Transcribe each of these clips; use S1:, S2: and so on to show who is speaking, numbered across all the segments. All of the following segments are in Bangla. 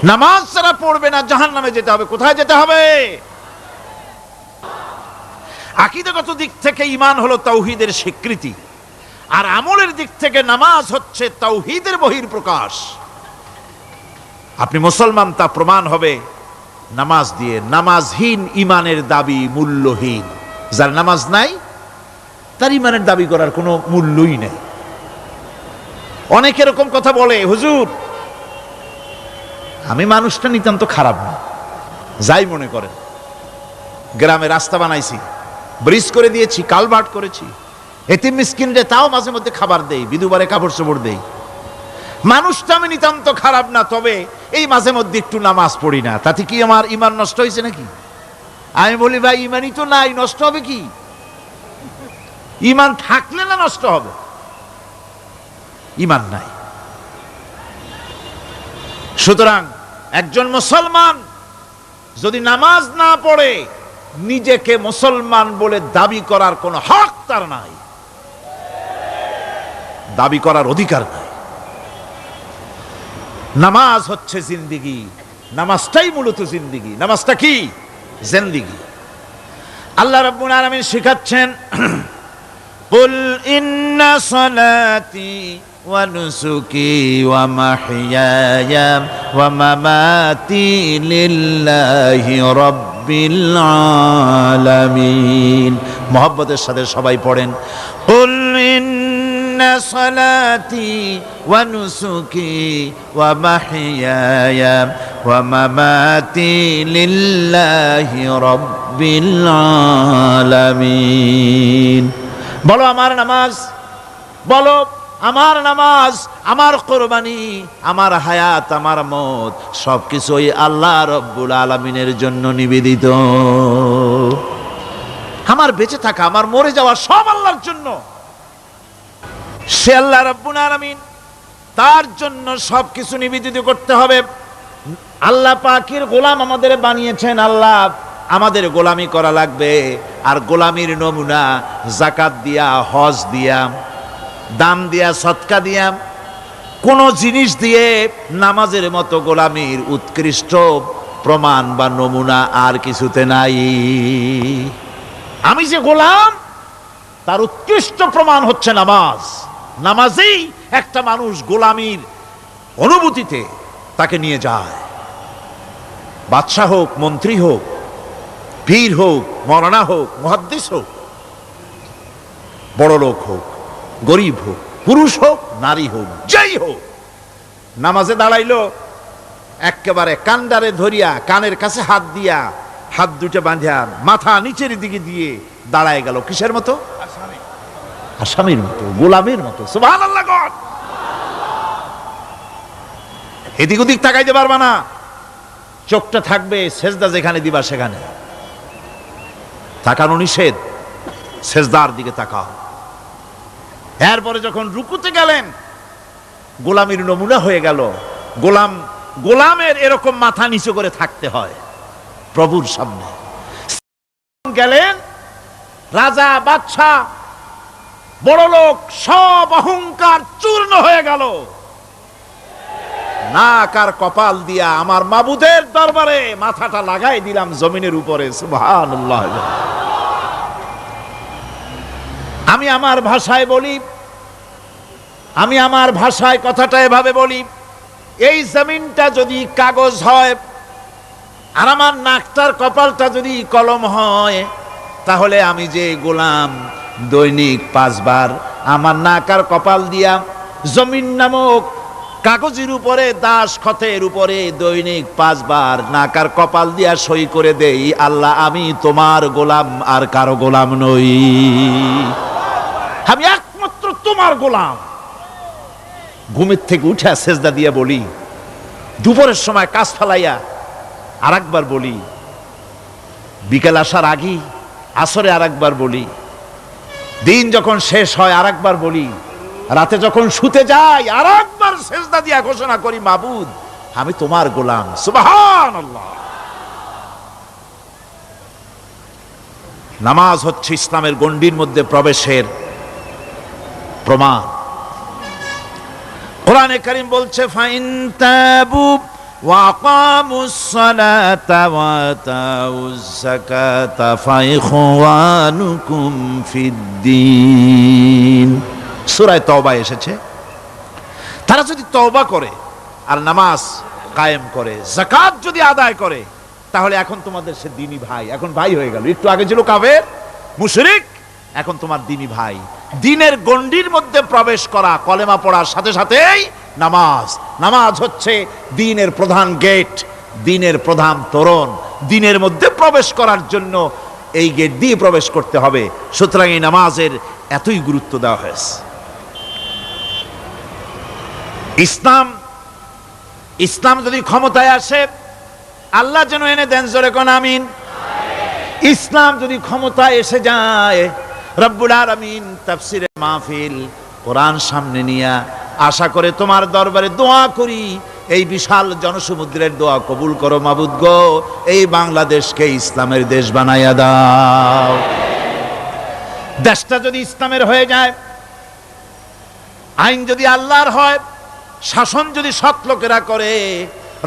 S1: নামাজ যারা পড়বে না জাহান্নামে যেতে হবে। কোথায় যেতে হবে? আকীদাগত দিক থেকে ঈমান হলো তাওহীদের স্বীকৃতি, আর আমলের দিক থেকে নামাজ হচ্ছে তাওহীদের বহিঃপ্রকাশ। আপনি মুসলমান তা প্রমাণ হবে নামাজ দিয়ে। নামাজহীন ঈমানের দাবি মূল্যহীন। যার নামাজ নাই তার ঈমানের দাবি করার কোনো মূল্যই নেই। অনেক এরকম কথা বলে, হুজুর আমি মানুষটা নিতান্ত খারাপ না, যাই মনে করেন, গ্রামে রাস্তা বানাইছি, ব্রিজ করে দিয়েছি, কালভার্ট করেছি, এতিম মিসকিনরে তাও মাঝে মধ্যে খাবার দেই, বিধবারে কাপড় চোপড় দেই, মানুষটা আমি নিতান্ত খারাপ না, তবে এই মাঝে মধ্যে একটু নামাজ পড়ি না, তাতে কি আমার ঈমান নষ্ট হয়েছে নাকি? আমি বলি ভাই ঈমানই তো নাই, নষ্ট হবে কি? ঈমান থাকলে না নষ্ট হবে? ঈমান নাই। সুতরাং একজন মুসলমান যদি নামাজ না পড়ে নিজেকে মুসলমান বলে দাবি করার কোনো হক তার নাই, দাবি করার অধিকার নাই। নামাজ হচ্ছে জিন্দেগি, নামাজটাই মূলত জিন্দেগি। নামাজটা কি? জিন্দেগি। আল্লাহ রাব্বুল আলামিন শিখাচ্ছেন, কুল ইন্না সালাতি ওয়া নুসুকি ওয়া মাহইয়ায়া ওয়া মামাতি লিল্লাহি রাব্বিল আলামিন। মুহাব্বতের সাথে সবাই পড়েন, কুল ইন্না সালাতি ওয়া নুসুকি ওয়া মাহইয়ায়া ওয়া মামাতি লিল্লাহি রাব্বিল আলামিন। বলো আমার নামাজ, বলো আমার নামাজ, আমার কোরবানি, আমার হায়াত, আমার মত সবকিছুই আল্লাহ রব্বুল আলামিনের জন্য নিবেদিত। আমার বেঁচে থাকা, আমার মরে যাওয়া সব আল্লাহর জন্য। সে আল্লাহ রব্বুল আলামিন, তার জন্য সবকিছু নিবেদিত করতে হবে। আল্লাহ পাকের গোলাম আমাদের বানিয়েছেন, আল্লাহ আমাদের গোলামি করা লাগবে। আর গোলামির নমুনা যাকাত দিয়া, হজ দিয়া, দাম দিয়া, সদকা দিয়া, কোন জিনিস দিয়ে নামাজের মতো গোলামির উৎকৃষ্ট প্রমাণ বা নমুনা আর কিছুতে নাই। আমি যে গোলাম তার উৎকৃষ্ট প্রমাণ হচ্ছে নামাজ। নামাজেই একটা মানুষ গোলামির অনুভূতিতে তাকে নিয়ে যায়। বাদশাহ হোক, মন্ত্রী হোক, পীর হোক, মৌলানা হোক, মুহাদ্দিস হোক, বড় লোক হোক, গরিব হোক, পুরুষ হোক, নারী হোক, যেই হোক, নামাজে দাঁড়াইলো, একেবারে কান্ডারে ধরিয়া কানের কাছে হাত দিয়া, হাত দুটো বাঁধিয়া মাথা নিচের দিকে দিয়ে দাঁড়ায় গেল। কিসের মতো? আসামির মতো, গোলামের মতো। সুবহানাল্লাহ। এদিক ওদিক তাকাইতে পারবা না, চোখটা থাকবে সেজদা যেখানে দিবা সেখানে। তাকানো নিষেধ, সেজদার দিকে তাকাও। এরপরে যখন রুকুতে গেলেন, গোলামির নমুনা হয়ে গেল। গোলামের এরকম মাথা নিচু করে থাকতে হয় প্রভুর সামনে। গেলেন, রাজা, বাদশাহ, বড় লোক, সব অহংকার চূর্ণ হয়ে গেল। নাক আর কপাল দিয়া আমার মাবুদের দরবারে মাথাটা লাগাই দিলাম জমিনের উপরে। সুবহানাল্লাহ। আমি আমার ভাষায় বলি, আমি আমার ভাষায় কথাটা এভাবে বলি, এই জমিনটা যদি কাগজ হয় আর আমার নাকটার কপালটা যদি কলম হয়, তাহলে আমি যে গোলাম দৈনিক 5 বার আমার নাক আর কপাল দিয়া জমিন নামক কাগজের উপরে, দাস খতের উপরে দৈনিক 5 বার নাক আর কপাল দিয়া সই করে দেই, আল্লাহ আমি তোমার গোলাম, আর কারো গোলাম নই, আমি একমাত্র তোমার গোলাম। ঘুমের থেকে উঠে সেজদা দিয়া বলি, দুপুরের সময় কাজ ফেলাইয়া আর একবার বলি, বিকেল আসার আগেই আসরে আর একবার বলি, দিন যখন শেষ হয় আর একবার বলি, রাতে যখন শুতে যাই আর একবার সেজদা দিয়া ঘোষণা করি, মাবুদ আমি তোমার গোলাম। সুবহানাল্লাহ। নামাজ হচ্ছে ইসলামের গণ্ডির মধ্যে প্রবেশের প্রমাণ। কোরআনে কারীম বলছে, ফাইন তাবু وأقاموا الصلاة وآتوا الزكاة فإخوانكم في الدين সূরা তওবা এসেছে। তারা যদি তওবা করে আর নামাজ কায়েম করে, যাকাত যদি আদায় করে, তাহলে এখন তোমাদের সে দ্বীনি ভাই, এখন ভাই হয়ে গেল। একটু আগে ছিল কাফের মুশরিক, এখন তোমার দ্বীনি ভাই। দ্বীনের গণ্ডির মধ্যে প্রবেশ করা, কলেমা পড়ার সাথে সাথেই নামাজ। নামাজ হচ্ছে দ্বীনের প্রধান গেট, দ্বীনের প্রধান তোরণ। দ্বীনের মধ্যে প্রবেশ করার জন্য এই গেট দিয়ে প্রবেশ করতে হবে। সুতরাং এই নামাজের এতই গুরুত্ব দেওয়া হয়েছে। ইসলাম যদি ক্ষমতায় আসে, আল্লাহ যেন এনে দেন, জোরে কোন আমিন। ইসলাম যদি ক্ষমতায় এসে যায়, রব্বুল আলামিন তাফসিরে মাহফিল, কোরআন সামনে নিয়ে আশা করে তোমার দরবারে দোয়া করি, এই বিশাল জনসমুদ্রের দোয়া কবুল করো মাবুদ গো, এই বাংলাদেশকে ইসলামের দেশ বানাইয়া দাও। দেশটা যদি ইসলামের হয়ে যায়, আইন যদি আল্লাহর হয়, শাসন যদি সৎ লোকেরা করে,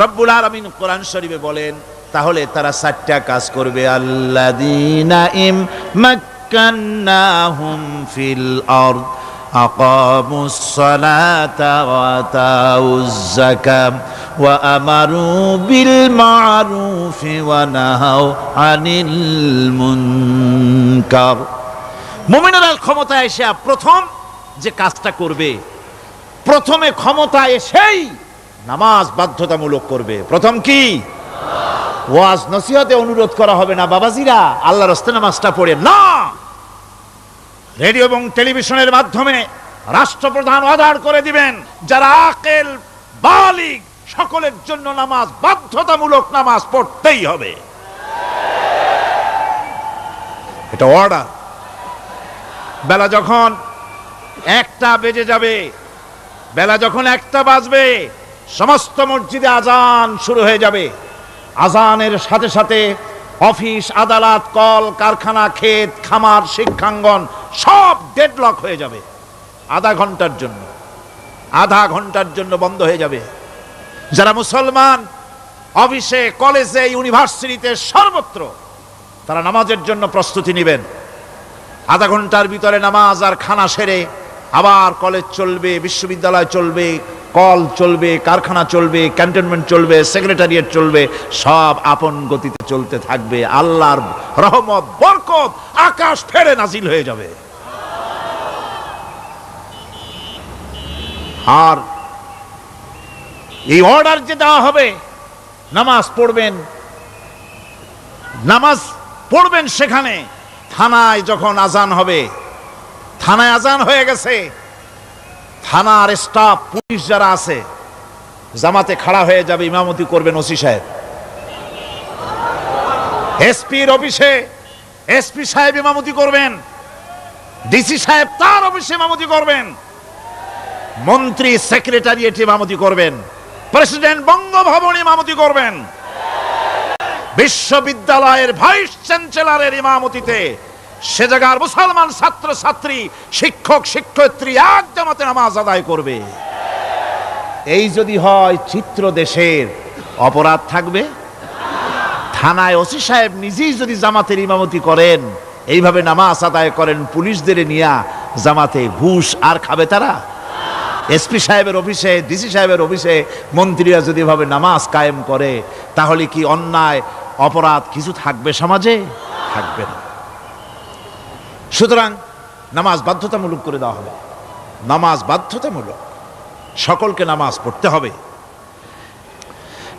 S1: রব্বুল আলামিন কোরআন শরীফে বলেন, তাহলে তারা 4টা কাজ করবে। আল্লাযীনা মাক্কান্নাহুম ফিল আরদ আকামুস সালাতা ওয়া আতাউজ যাকাত ওয়া আমারু বিল মা'রুফি ওয়া নাহাউ আনিল মুনকার। মুমিনেরা ক্ষমতায় এসে প্রথম যে কাজটা করবে, প্রথমে ক্ষমতা এসেই নামাজ বাধ্যতামূলক করবে। প্রথম কি? ওয়াজ নসিহতে অনুরোধ করা হবে না, বাবাজিরা আল্লাহর রাস্তায় নামাজটা পড়ে না। রেডিও এবং টেলিভিশনের মাধ্যমে রাষ্ট্রপ্রধান অর্ডার করে দিবেন, যারা আকেল বালিগ সকলের জন্য নামাজ বাধ্যতামূলক, নামাজ পড়তেই হবে, এটা অর্ডার। বেলা যখন 1টা বেজে যাবে, বেলা যখন 1টা বাজবে, সমস্ত মসজিদে আজান শুরু হয়ে যাবে। আজানের সাথে সাথে অফিস, আদালত, কল কারখানা, ক্ষেত খামার, শিক্ষাঙ্গন সব ডেডলক হয়ে যাবে। আধা ঘন্টার জন্য বন্ধ হয়ে যাবে। যারা মুসলমান অফিসে, কলেজে, ইউনিভার্সিটিতে, সর্বত্র তারা নামাজের জন্য প্রস্তুতি নেবেন। আধা ঘন্টার ভিতরে নামাজ আর খানা সেরে আবার কলেজ চলবে, বিশ্ববিদ্যালয় চলবে, কল চলবে, কারখানা চলবে, ক্যান্টনমেন্ট চলবে, সেক্রেটারিয়েট চলবে, সব আপন গতিতে চলতে থাকবে। আল্লাহর রহমত, বরকত আকাশ ফেড়ে নাজিল হয়ে যাবে। আর এই অর্ডার যে দেওয়া হবে, নামাজ পড়বেন সেখানে। থানায় যখন আজান হবে, থানায় আজান হয়ে গেছে, থানার স্টাফ, পুলিশ যারা আছে, জামাতে খাড়া হয়ে যাবে, ইমামতি করবেন ওসি সাহেব। এসপির অফিসে এসপি সাহেব ইমামতি করবেন, ডিসি সাহেব তার অফিসে ইমামতি করবেন, মন্ত্রী সেক্রেটারিয়েট ইমামতি করবেন, প্রেসিডেন্ট বঙ্গভবন ইমামতি করবেন, বিশ্ববিদ্যালয়ের ভাইস চ্যান্সেলরের ইমামতিতে সে জায়গার মুসলমান ছাত্র ছাত্রী, শিক্ষক শিক্ষয়িত্রী এক জামাতে নামাজ আদায় করবে। এই যদি হয়, চিত্র দেশের অপরাধ থাকবে। থানায় ওসি সাহেব নিজেই যদি জামাতের ইমামতি করেন, এইভাবে নামাজ আদায় করেন, পুলিশদের নিয়ে জামাতে, ঘুষ আর খাবে তারা? এসপি সাহেবের অফিসে, ডিসি সাহেবের অফিসে মন্ত্রীরা যদি এভাবে নামাজ কায়েম করে, তাহলে কি অন্যায় অপরাধ কিছু থাকবে সমাজে? থাকবে না। সুতরাং নামাজ বাধ্যতামূলক করে দেওয়া হবে। নামাজ বাধ্যতামূলক, সকলকে নামাজ পড়তে হবে।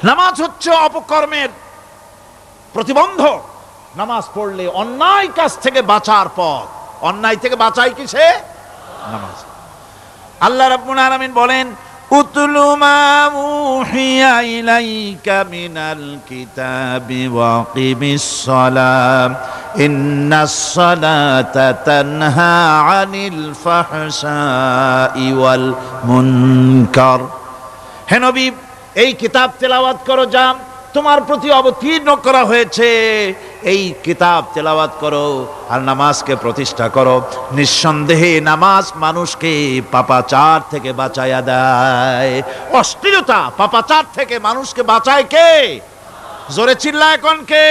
S1: নামাজ হচ্ছে অপকর্মের প্রতিবন্ধক। নামাজ পড়লে অন্যায় কাজ থেকে বাঁচার পথ। অন্যায় থেকে বাঁচাই কিসে? নামাজ। আল্লাহ রাব্বুল আলামিন বলেন, উতলু মা উহিয়া ইলাইকা মিনাল কিতাবি ওয়া কিমিস সালাম ইন্নাস সালাতা তানহা আনিল ফাহশাই ওয়াল মুনকার। হে নবী, এই কিতাব তেলাওয়াত করো, যা তোমার প্রতি অবতীর্ণ করা হয়েছে, এই কিতাব তেলাওয়াত করো আর নামাজকে প্রতিষ্ঠা করো। নিঃসন্দেহে নামাজ মানুষকে পাপাচার থেকে বাঁচায়া দেয়। অশ্লীলতা পাপাচার থেকে মানুষকে বাঁচায় কে? জোরে চিল্লায় কোন কে?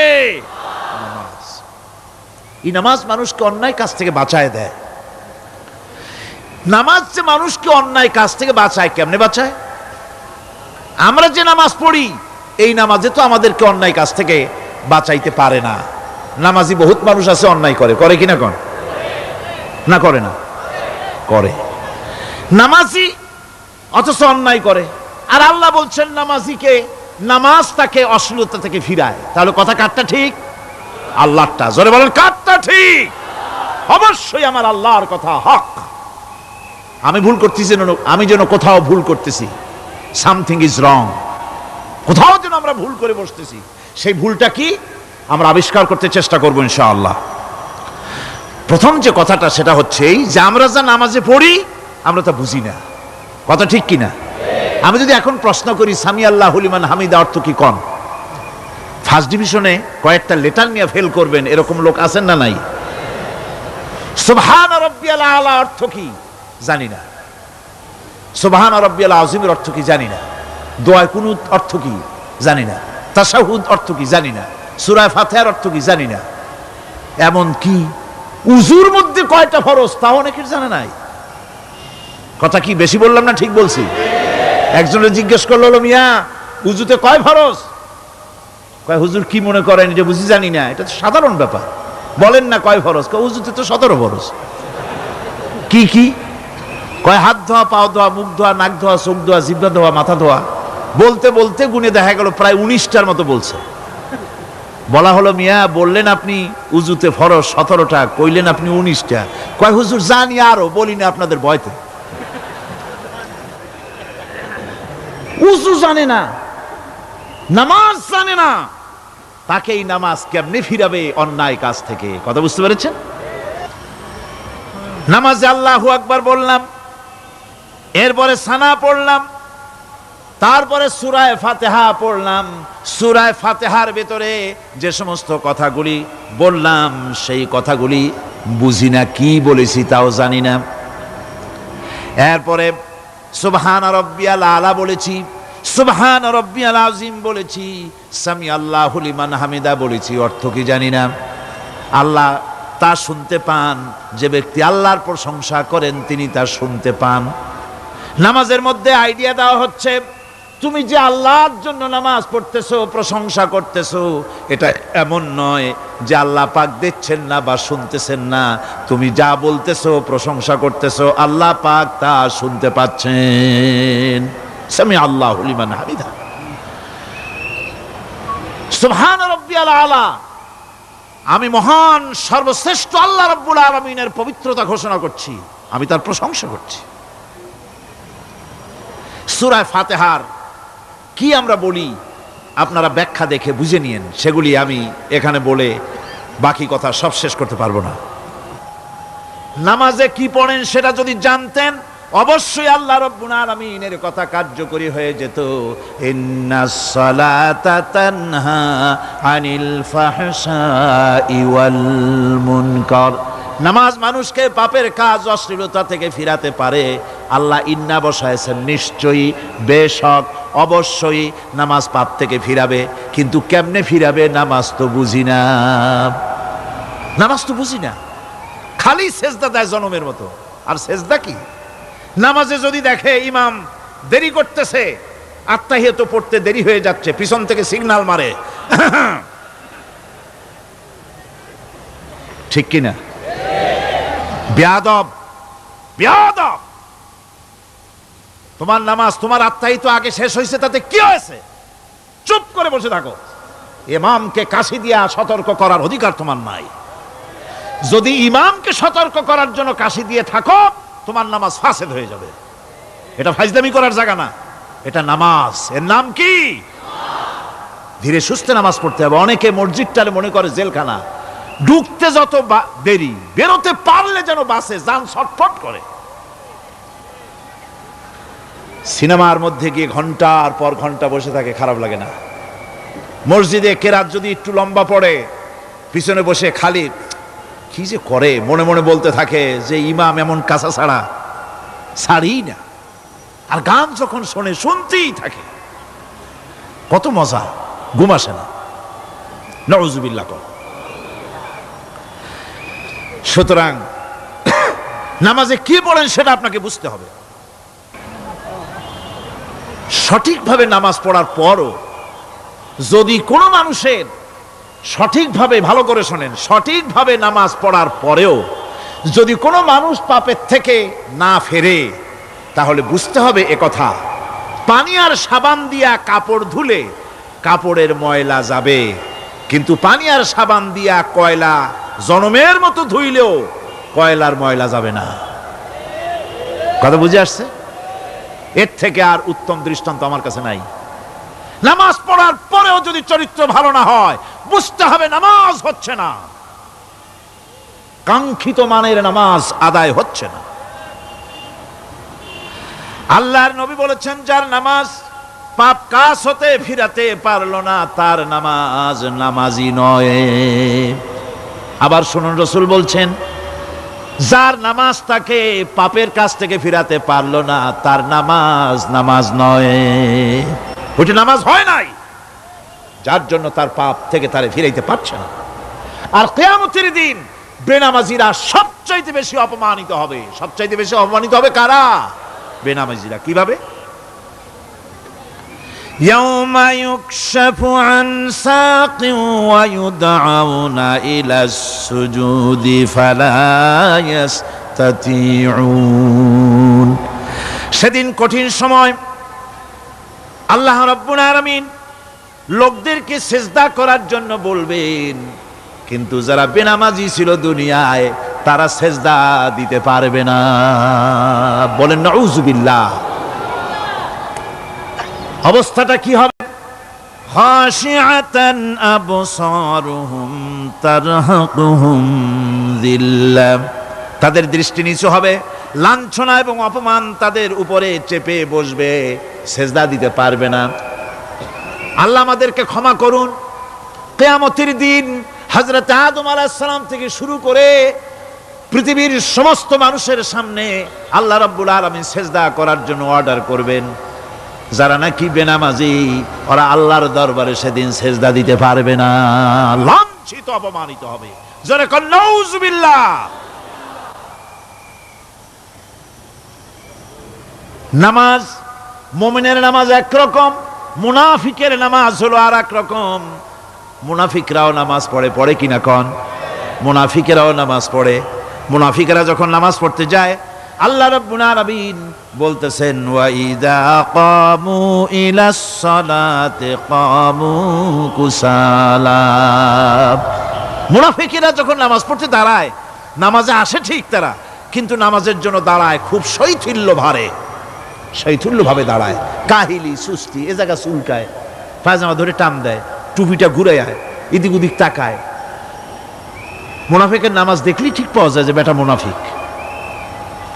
S1: নামাজ। এই নামাজ মানুষকে অন্যায় কাজ থেকে বাঁচায় দেয়। নামাজ যে মানুষকে অন্যায় কাজ থেকে বাঁচায়, কেমনে বাঁচায়? আমরা যে নামাজ পড়ি এই নামাজে তো আমাদেরকে অন্যায় কাজ থেকে বাঁচাইতে পারে না। নামাজি বহুত মানুষ আছে অন্যায় করে, করে কিনা কোন? না করে না? করে। নামাজি অথচ অন্যায় করে। আর আল্লাহ বলছেন নামাজিকে, নামাজ তাকে অশ্লীলতা থেকে ফিরায়। তাহলে কথা কারটা ঠিক? আল্লাহরটা। জোরে বলেন কারটা ঠিক? অবশ্যই আমার আল্লাহর কথা হক। আমি ভুল করতেছি, আমি যেন কোথাও ভুল করতেছি, সামথিং ইজ রং, কোথাও যেন আমরা ভুল করে বসতেছি, সেই ভুলটা কি আমরা আবিষ্কার করতে চেষ্টা করবো ইনশাআল্লাহ। প্রথম যে কথাটা সেটা হচ্ছে এই যে আমরা যা নামাজে পড়ি আমরা তা বুঝি না। কথা ঠিক কিনা? আমি যদি এখন প্রশ্ন করি সামি আল্লাহু লিমান হামিদা অর্থ কি কোন? ফার্স্ট ডিভিশনে কয়েকটা লেটার নিয়ে ফেল করবেন এরকম লোক আছেন না নাই? সুবহান রাব্বিয়াল আলা অর্থ কি জানি না। সুবহান রাব্বিয়াল আযীমের অর্থ কি জানি না। দোয়া কুনুত অর্থ কি জানি না। তাশাহুদ অর্থ কি জানি না। সূরা ফাতিহার অর্থ কি জানি না। এমন কি উযুর মধ্যে কয়টা ফরজ তাও অনেকের জানা নাই। কথা কি বেশি বললাম না ঠিক বলছি? একজনের জিজ্ঞেস করলো, মিয়া উযুতে কয় ফরজ? কয় হুজুর কি মনে করেন এটা বুঝি জানি না। এটা তো সাধারণ ব্যাপার, বলেন না কয় ফরজ? কয় উযুতে তো 17 ফরজ। কি কি? কয় হাত ধোয়া, পাও ধোয়া, মুখ ধোয়া, নাক ধোয়া, চোখ ধোয়া, জিহ্বা ধোয়া, মাথা ধোয়া। বলতে বলতে গুনে দেখা গেল প্রায় 19টার মতো বলছে। বলা হলো, মিয়া বললেন আপনি উযুতে ফরজ 17টা, কইলেন আপনি 19টা। কয় হুজুর জানি আরো, বলি না আপনাদের ভয়তে। উযু জানে না, নামাজ জানে না, তাকে এই নামাজ কেমনে ফিরাবে অন্যায় কাজ থেকে? কথা বুঝতে পেরেছেন? নামাজে আল্লাহু আকবার বললাম, এরপরে সানা পড়লাম, তারপরে সূরা ফাতিহা পড়লাম। সূরা ফাতিহার ভিতরে যে সমস্ত কথাগুলি বললাম সেই কথাগুলি বুঝি না, কি বলেছি তাও জানি না। এরপরে সুবহান রাব্বিয়াল আলা বলেছি, সুবহান রাব্বিয়াল আযীম বলেছি, সামি আল্লাহু লিমান হামিদা বলেছি, অর্থ কি জানি না। আল্লাহ তা শুনতে পান, যে ব্যক্তি আল্লাহর প্রশংসা করেন তিনি তা শুনতে পান। নামাজের মধ্যে আইডিয়া দেওয়া হচ্ছে, তুমি যে আল্লাহর জন্য নামাজ পড়তেছো, প্রশংসা করতেছো, এটা এমন নয় যে আল্লাহ পাক দেখছেন না বা শুনতেছেন না। তুমি যা বলতেছো, প্রশংসা করতেছো, আল্লাহ পাক তা শুনতে পাচ্ছেন। সামি আল্লাহু লিমান হামিদা। সুবহান রাব্বিয়াল আলা, আমি মহান সর্বশ্রেষ্ঠ আল্লাহ রাব্বুল আলামিনের পবিত্রতা ঘোষণা করছি, আমি তার প্রশংসা করছি। সূরা ফাতিহার কি আমরা বলি আপনারা ব্যাখ্যা দেখে বুঝে নিয়েন, সেগুলি আমি এখানে বলে বাকি কথা সব শেষ করতে পারবো না। নামাজে কি পড়েন সেটা যদি জানতেন অবশ্যই আল্লাহ রাব্বুল আলামিনের কথা কার্যকরী হয়ে যেত। ইন্নাস সালাতা তানহা আনিল ফাহশাই ওয়াল মুনকার। নামাজ মানুষকে পাপের কাজ, অশ্লীলতা থেকে ফিরাতে পারে। আল্লাহ ইন্না বসায়ছেন, নিশ্চয়ই, বেশক, অবশ্যই নামাজ পাপ থেকে ফিরাবে। কিন্তু কেমনে ফিরাবে নামাজ তো বুঝি না। নামাজ তো বুঝি না, খালি সেজদা দেয় জনমের মতো। আর সেজদা কি? নামাজে যদি দেখে ইমাম দেরি করতেছে, আত্তাহিয়াত পড়তে দেরি হয়ে যাচ্ছে, পিছন থেকে সিগন্যাল মারে, ঠিক কিনা? বেয়াদব, বেয়াদব। তোমার নামাজ, তোমার আত্তাহিয়াত আগে শেষ হয়েছে, তাতে কি হয়েছে? চুপ করে বসে থাকো। ইমামকে কাশি দিয়া সতর্ক করার অধিকার তোমার নাই। যদি ইমামকে সতর্ক করার জন্য কাশি দিয়ে থাকো, তোমার নামাজ ফাসেদ হয়ে যাবে। এটা ফাজলামি করার জায়গা না, এটা নামাজ। এর নাম কি? ধীরে সুস্থে নামাজ পড়তে হবে। অনেকে মসজিদটারে মনে করে জেলখানা, ঢুকতে যত দেরি, বেরোতে পারলে যেন বাসে যান ছটফট করে। সিনেমার মধ্যে গিয়ে ঘন্টার পর ঘন্টা বসে থাকে, খারাপ লাগে না? মসজিদে কেরাত যদি একটু লম্বা পড়ে, পিছনে বসে খালি কি যে করে মনে মনে বলতে থাকে যে ইমাম এমন কাঁচা ছাড়া ছাড়ি না, আর গান যখন শোনে শুনতেই থাকে, কত মজা, ঘুম আসে না। নাউযুবিল্লাহ। সুতরাং নামাজে কি পড়েন সেটা আপনাকে বুঝতে হবে। সঠিকভাবে নামাজ পড়ার পরও যদি কোনো মানুষের সঠিকভাবে, ভালো করে শোনেন, সঠিকভাবে নামাজ পড়ার পরেও যদি কোনো মানুষ পাপের থেকে না ফেরে, তাহলে বুঝতে হবে একথা, পানি আর সাবান দিয়া কাপড় ধুলে কাপড়ের ময়লা যাবে, কিন্তু পানি আর সাবান দিয়া কয়লা জনমের মতো ধুইলেও কয়লার ময়লা যাবে না। কথা বুঝে আসছে? এর থেকে আর উত্তম দৃষ্টান্ত আমার কাছে নাই। নামাজ পড়ার পরেও যদি চরিত্র ভালো না হয়, বুঝতে হবে নামাজ হচ্ছে না, কাঙ্ক্ষিত মানের নামাজ আদায় হচ্ছে না। আল্লাহর নবী বলেছেন, যার নামাজ পাপ কাজ হতে ফিরাতে পারলো না, তার নামাজ নামাজি নয়। আবার শুনুন, রাসূল বলছেন, যার নামাজ তাকে পাপের কাছ থেকে ফিরাতে পারলো না, তার নামাজ নামাজ নয়, ওইটা নামাজ হয় নাই, যার জন্য তার পাপ থেকে তারে ফিরাইতে পারছে না। আর কিয়ামতের দিন বেনামাজিরা সবচাইতে বেশি অপমানিত হবে। সবচাইতে বেশি অপমানিত হবে কারা? বেনামাজিরা। কিভাবে? ইয়াউমা ইউকশাফু আন সাকিন ওয়া ইউদআউনা ইলাস সুজুদি ফালা ইস্তাতিউন। সেদিন কঠিন সময় আল্লাহ রাব্বুল আলামিন লোকদেরকে সিজদা করার জন্য বলবেন, কিন্তু যারা বেনামাজি ছিল দুনিয়ায়, তারা সিজদা দিতে পারবে না। বলেন নাউযুবিল্লাহ। অবস্থাটা কি হবে? খাশিআতান আবসারুহুম তারহাকুহুম যিল্লাহ। তাদের দৃষ্টি নিচু হবে, লাঞ্ছনা এবং অপমান তাদের উপরে চেপে বসবে, সিজদা দিতে পারবে না। আল্লাহ আমাদেরকে ক্ষমা করুন। কিয়ামতের দিন হযরত আদম আলাইহিস সালাম থেকে শুরু করে পৃথিবীর সমস্ত মানুষের সামনে আল্লাহ রাব্বুল আলামিন সিজদা করার জন্য অর্ডার করবেন। যারা নাকি বেনামাজি, ওরা আল্লাহর দরবারে সেদিন সিজদা দিতে পারবে না, লাঞ্ছিত, অপমানিত হবে। জোরে কোন নাউযুবিল্লাহ। নামাজ, মুমিনের নামাজ একরকম, মুনাফিকের নামাজ হলো আর এক রকম। মুনাফিকরাও নামাজ পড়ে, পড়ে কিনা কন? মুনাফিকেরাও নামাজ পড়ে। মুনাফিকেরা যখন নামাজ পড়তে যায়, আল্লাহ রাব্বুল আলামিন বলতেছেন, ওয়া ইযা কামু ইলাস সালাতি কামু কুসালা। মুনাফিকেরা যখন নামাজ পড়তে দাঁড়ায়, নামাজে আসে ঠিক তারা, কিন্তু নামাজের জন্য দাঁড়ায় খুব শৈথিল্য ভারে, শৈথিল্যভাবে দাঁড়ায়, কাহিলি, সুস্তি, এ জায়গা চুলকায়, পায়জামা ধরে টান দেয়, টুপিটা ঘুরে আয়, এদিক ওদিক তাকায়। মুনাফিকের নামাজ দেখলেই ঠিক পাওয়া যায় যে বেটা মুনাফিক।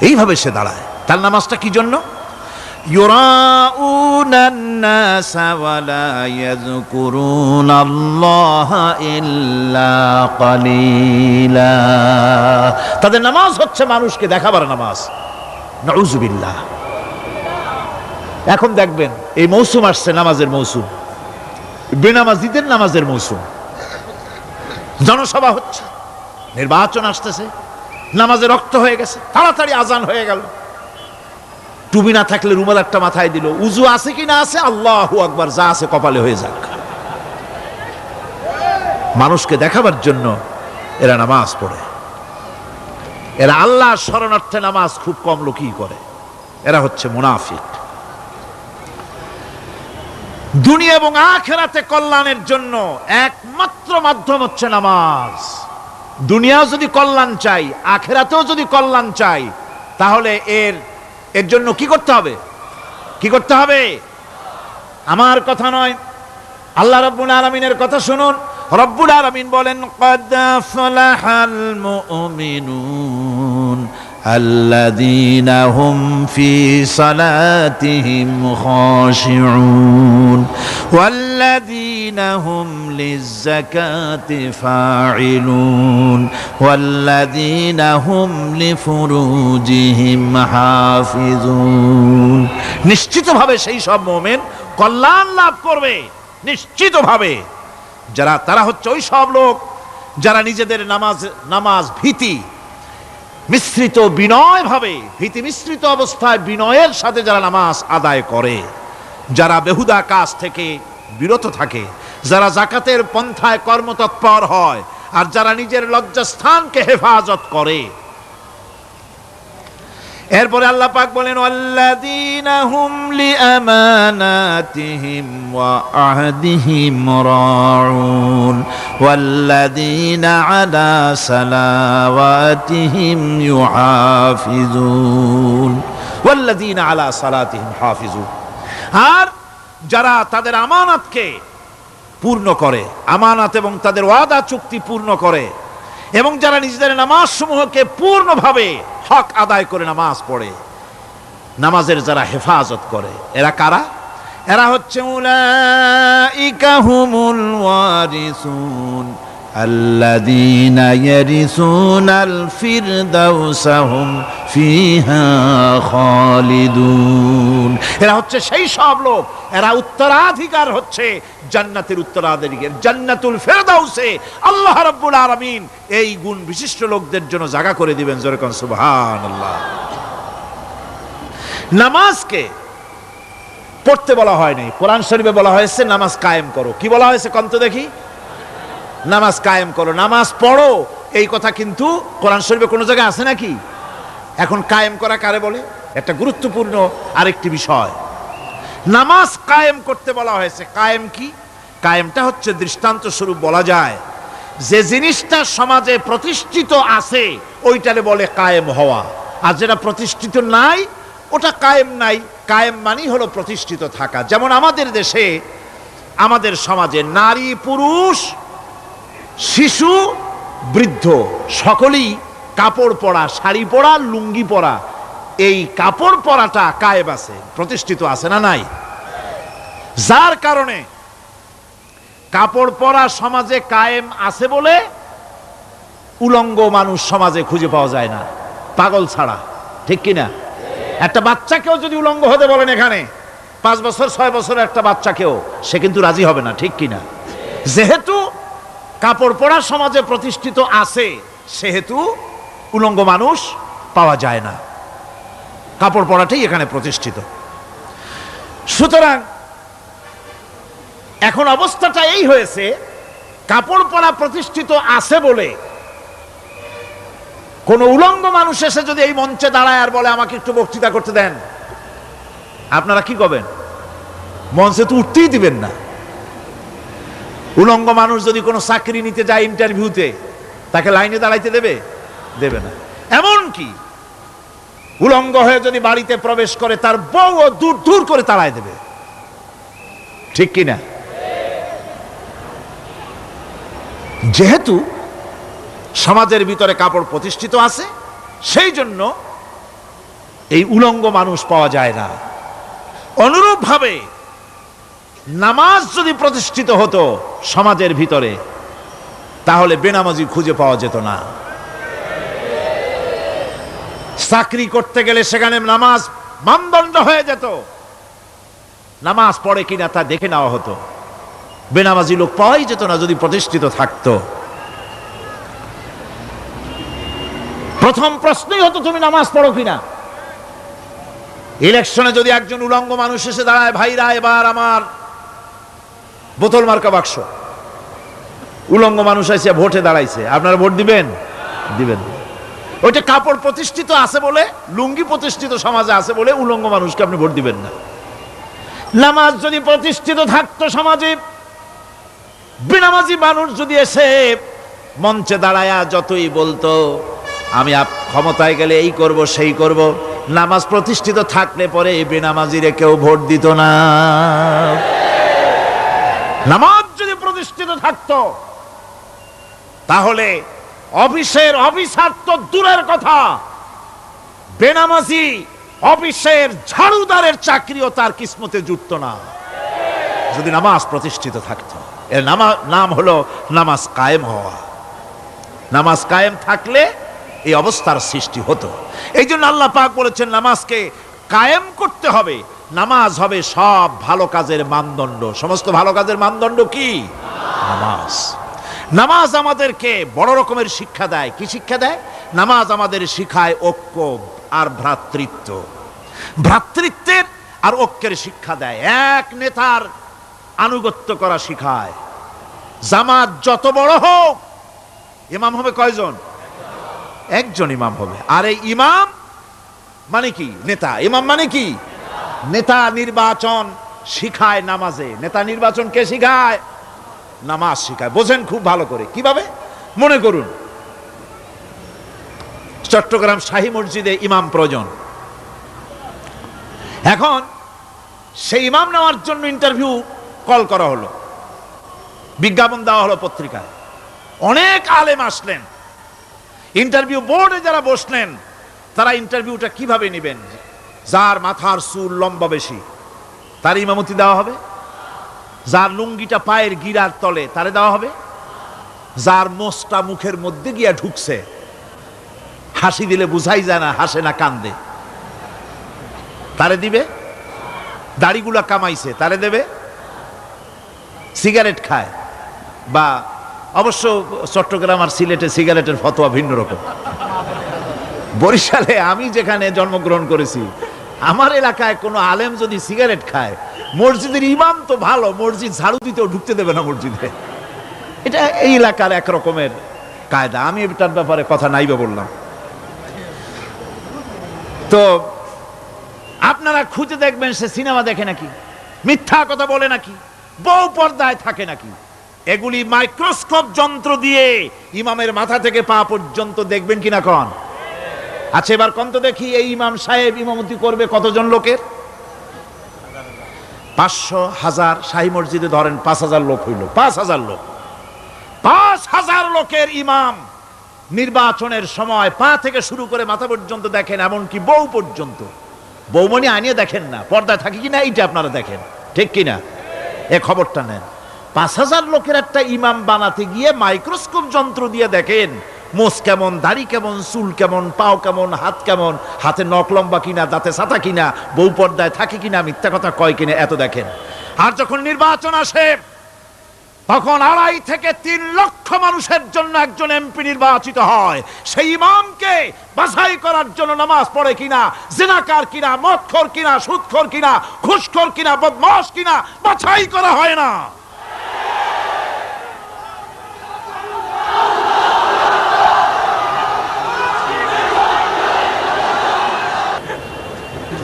S1: এইভাবে সে দাঁড়ায়। তার নামাজটা কি জন্য? ইউরাউনান নাসা ওয়া লা ইয়াযকুরুনাল্লাহা ইল্লা কালিলা। তাদের নামাজ হচ্ছে মানুষকে দেখাবার নামাজ। নাউযুবিল্লাহ। এখন দেখবেন এই মৌসুম আসছে, নামাজের মৌসুম, বেনামাজিদের নামাজের মৌসুম। জনসভা হচ্ছে, নির্বাচন আসতেছে, নামাজে রক্ত হয়ে গেছে, তাড়াতাড়ি আজান হয়ে গেল, টুপি না থাকলে রুমাল একটা মাথায় দিল, উজু আছে কি না আছে, আল্লাহু আকবার, যা আছে কপালে হয়ে যাক। মানুষকে দেখাবার জন্য এরা নামাজ পড়ে। এরা আল্লাহর শরণার্থে নামাজ খুব কম লোকই করে। এরা হচ্ছে মুনাফিক। দুনিয়া এবং আখিরাতে কল্যাণের জন্য একমাত্র মাধ্যম হচ্ছে নামাজ। দুনিয়াও যদি কল্যাণ চাই, আখিরাতেও যদি কল্যাণ চাই, তাহলে এর জন্য কি করতে হবে? কি করতে হবে? আমার কথা নয়, আল্লাহ রাব্বুল আলামিনের কথা শুনুন। রব্বুল আলামিন বলেন, ক্বাদ আফলাহাল মুমিনুন আল্লাযীনা হুম ফি সালাতিহিম খাশিউন ওয়াল ওয়াল্লাযীনা হুম লিয-যাকাতি ফাঈলুন ওয়াল্লাযীনা হুম লিফুরুজিহিম হাফিজুন। নিশ্চিতভাবে সেই সব মুমিন কল্যাণ লাভ করবে, নিশ্চিতভাবে। তারা হচ্ছে ওই সব লোক যারা নিজেদের নামাজ ভীতি মিশ্রিত বিনয় ভাবে, ভীতি মিশ্রিত অবস্থায় বিনয়ের সাথে যারা নামাজ আদায় করে, যারা বেহুদা কাজ থেকে বিরত থাকে, যারা যাকাতের পন্থায় কর্মতৎপর হয়, আর যারা নিজের লজ্জাস্থানকে হেফাজত করে। এরপরে আল্লাহ পাক বলেন ওয়াল্লাযীনা হুম লিআমানাতিহিম ওয়া আহদিহিম রাউন ওয়াল্লাযীনা আলা সালাওয়াতিহিম ইউহাফিজুন ওয়াল্লাযীনা আলা সালাতিহিম হাফিজুন। আর যারা তাদের আমানতকে পূর্ণ করে, আমানত এবং তাদের ওয়াদা চুক্তি পূর্ণ করে, এবং যারা নিজেদের নামাজ সমূহকে পূর্ণভাবে হক আদায় করে নামাজ পড়ে, নামাজের যারা হেফাজত করে, এরা কারা? এরা হচ্ছে উলাইকা হুমুল ওয়ারিসুন আল্লাযীনা ইয়ারিসুনাল ফিরদাউসা হুম ফিহা খালিদুন। এরা হচ্ছে সেই সব লোক, এরা উত্তরাধিকার হচ্ছে জান্নাতের উত্তরাধিকার, জান্নাতুল ফিরদাউসে আল্লাহ রাব্বুল আলামিন এই গুণ বিশিষ্ট লোকদের জন্য জায়গা করে দিবেন। জোরে কোন সুবহানাল্লাহ। নামাজকে পড়তে বলা হয়নি, কোরআন শরীফে বলা হয়েছে নামাজ কায়েম করো। কি বলা হয়েছে কোন তো দেখি? নামাজ কায়েম করো, নামাজ পড়ো। এই কথা কিন্তু কোরআন শরীফে কোনো জায়গায় আছে নাকি? এখন কায়েম করা কারে বলে? একটা গুরুত্বপূর্ণ আরেকটি বিষয়, নামাজ কায়েম করতে বলা হয়েছে। কায়েম কি? কায়েমটা হচ্ছে দৃষ্টান্ত স্বরূপ বলা যায় যে জিনিসটা সমাজে প্রতিষ্ঠিত আছে ওইটারে বলে কায়েম হওয়া, আর যেটা প্রতিষ্ঠিত নাই ওটা কায়েম নাই। কায়েম মানেই হলো প্রতিষ্ঠিত থাকা। যেমন আমাদের দেশে, আমাদের সমাজে নারী পুরুষ শিশু বৃদ্ধ সকলেই কাপড় পরা, শাড়ি পরা, লুঙ্গি পরা, এই কাপড় পরাটা কায়েম আছে, প্রতিষ্ঠিত আছে না নাই? যার কারণে কাপড় পরা সমাজে কায়েম আছে বলে উলঙ্গ মানুষ সমাজে খুঁজে পাওয়া যায় না, পাগল ছাড়া। ঠিক কিনা? একটা বাচ্চাকেও যদি উলঙ্গ হতে বলেন এখানে, 5 বছর 6 বছরের একটা বাচ্চাকেও, সে কিন্তু রাজি হবে না। ঠিক কিনা? যেহেতু কাপড় পরা সমাজে প্রতিষ্ঠিত আছে সেহেতু উলঙ্গ মানুষ পাওয়া যায় না, কাপড় পরাটাই এখানে প্রতিষ্ঠিত। সুতরাং এখন অবস্থাটা এই হয়েছে, কাপড় পরা প্রতিষ্ঠিত আছে বলে কোন উলঙ্গ মানুষ এসে যদি এই মঞ্চে দাঁড়ায় আর বলে আমাকে একটু বক্তৃতা করতে দেন, আপনারা কি করবেন? মঞ্চে তো উঠতেই দিবেন না। উলঙ্গ মানুষ যদি কোনো চাকরি নিতে যায় ইন্টারভিউতে, তাকে লাইনে দাঁড়াইতে দেবে? দেবে না। এমনকি উলঙ্গ হয়ে যদি বাড়িতে প্রবেশ করে তার বউও দূর দূর করে তাড়ায় দেবে। ঠিক কিনা? যেহেতু সমাজের ভিতরে কাপড় প্রতিষ্ঠিত আছে সেই জন্য এই উলঙ্গ মানুষ পাওয়া যায় না। অনুরূপভাবে নামাজ যদি প্রতিষ্ঠিত হতো সমাজের ভিতরে, তাহলে বেনামাজি খুঁজে পাওয়া যেত না। চাকরি করতে গেলে সেখানে নামাজ মানদণ্ড হয়ে যেত, নামাজ পড়ে কিনা তা দেখে নেওয়া হতো। বেনামাজি লোক পাওয়াই যেত না যদি প্রতিষ্ঠিত থাকতো। প্রথম প্রশ্নই হতো তুমি নামাজ পড়ো কিনা। ইলেকশনে যদি একজন উলঙ্গ মানুষ এসে দাঁড়ায়, ভাইরা এবার আমার বোতল মার্কা বাক্স, উলঙ্গ মানুষ এসে ভোটে দাঁড়াইছে, আপনারা ভোট দিবেন? দিবেন। ওইটা কাপড় প্রতিষ্ঠিত আছে বলে, লুঙ্গি প্রতিষ্ঠিত সমাজে আছে বলে উলঙ্গ মানুষকে আপনি ভোট দিবেন না। নামাজ যদি প্রতিষ্ঠিত থাকতো সমাজে, বেনামাজি মানুষ যদি এসে মঞ্চে দাঁড়ায়া যতই বলতো আমি ক্ষমতায় গেলে এই করব সেই করব, নামাজ প্রতিষ্ঠিত থাকলে পরে এই বেনামাজিরে কেউ ভোট দিত না। নামাজ যদি প্রতিষ্ঠিত থাকতো তাহলে অফিসের অফিসার তো দূরের কথা, বেনামাজি অফিসের ঝাড়ুদারের চাকরিও তার কিসমতে জুটতো না। যদি নামাজ প্রতিষ্ঠিত থাকতো। এর নাম হলো নামাজ কায়েম হওয়া। নামাজ কায়েম থাকলে এই অবস্থার সৃষ্টি হতো। এই জন্য আল্লাহ পাক বলেছেন নামাজকে কায়েম করতে হবে। নামাজ হবে সব ভালো কাজের মানদণ্ড। সমস্ত ভালো কাজের মানদণ্ড কি? নামাজ। নামাজ আমাদেরকে বড় রকমের শিক্ষা দেয়। কি শিক্ষা দেয়? নামাজ আমাদের শিখায় ঐক্য আর ভ্রাতৃত্ব। ভ্রাতৃত্বের আর ঐক্যের শিক্ষা দেয়। এক নেতার আনুগত্য করা শিখায়। জামাত যত বড় হোক, ইমাম হবে কয়জন? একজন ইমাম হবে। আর এই ইমাম মানে কি? নেতা। ইমাম মানে কি? নেতা নির্বাচন শিখায় নামাজে। নেতা নির্বাচন কে শিখায়? নামাজ শিখায়। বোঝেন খুব ভালো করে। কিভাবে? মনে করুন চট্টগ্রাম শাহী মসজিদে ইমাম প্রয়োজন। এখন সেই ইমাম নেওয়ার জন্য ইন্টারভিউ কল করা হলো, বিজ্ঞাপন দেওয়া হলো পত্রিকায়। অনেক আলেম আসলেন। ইন্টারভিউ বোর্ডে যারা বসলেন তারা ইন্টারভিউটা কিভাবে নেবেন? যার মাথার চুল লম্বা বেশি তার ইমামতি দেওয়া হবে। যার লুঙ্গিটা পায়ের গিরার তলে তারে দেওয়া হবে। যার মোষটা মুখের মধ্যে গিয়া ঢুকছে, হাসি দিলে বুঝাই যায় না হাসে না কান্দে, তারে দিবে। দাড়িগুলা কামাইছে তারে দেবে। সিগারেট খায় বা অবশ্য চট্টগ্রাম আর সিলেটে সিগারেটের ফতোয়া ভিন্ন রকম। বরিশালে আমি যেখানে জন্মগ্রহণ করেছি, আমার এলাকায় কোনো আলেম যদি সিগারেট খায়, মসজিদের ইমাম তো ভালো, মসজিদ ঝাড়ু দিতেও ঢুকতে দেবে না মসজিদে। এটা এই এলাকার এক রকমের কায়দা। আমি এটার ব্যাপারে কথা নাইবা বললাম। তো আপনারা খুঁজে দেখবেন সে সিনেমা দেখে নাকি, মিথ্যা কথা বলে নাকি, বউ পর্দায় থাকে নাকি। এগুলি মাইক্রোস্কোপ যন্ত্র দিয়ে ইমামের মাথা থেকে পা পর্যন্ত দেখবেন কিনা কন? আচ্ছা এবার কন তো দেখি, এই ইমাম সাহেব ইমামতি করবে কতজন লোকের? 500, 1000। শাহী মসজিদে ধরেন 5000 লোক হইল। 5000 লোক, 5000 লোকের ইমাম নির্বাচনের সময় পা থেকে শুরু করে মাথা পর্যন্ত দেখেন, এমনকি বউ পর্যন্ত। বৌমনি আনিয়ে দেখেন না, পর্দায় থাকে কিনা এইটা আপনারা দেখেন, ঠিক কিনা? এ খবরটা নেন। 5000 লোকের একটা ইমাম বানাতে গিয়ে মাইক্রোস্কোপ যন্ত্র দিয়ে দেখেন মোষ কেমন, দাড়ি কেমন, চুল কেমন, পাও কেমন, হাত কেমন, হাতে নখ লম্বা কিনা, দাঁতে ছাতা কিনা, বউ পর্দায় থাকে কিনা, মিথ্যা কথা কয় কিনা, এত দেখেন। আর যখন নির্বাচন আসে তখন 2.5 থেকে 3 লক্ষ মানুষের জন্য একজন এমপি নির্বাচিত হয়। সেই ইমামকে বাছাই করার জন্য নামাজ পড়ে কিনা, জিনাকার কিনা, মদখোর কিনা, সুদখোর কিনা, ঘুষখোর কিনা, বদমাশ কিনা বাছাই করা হয় না।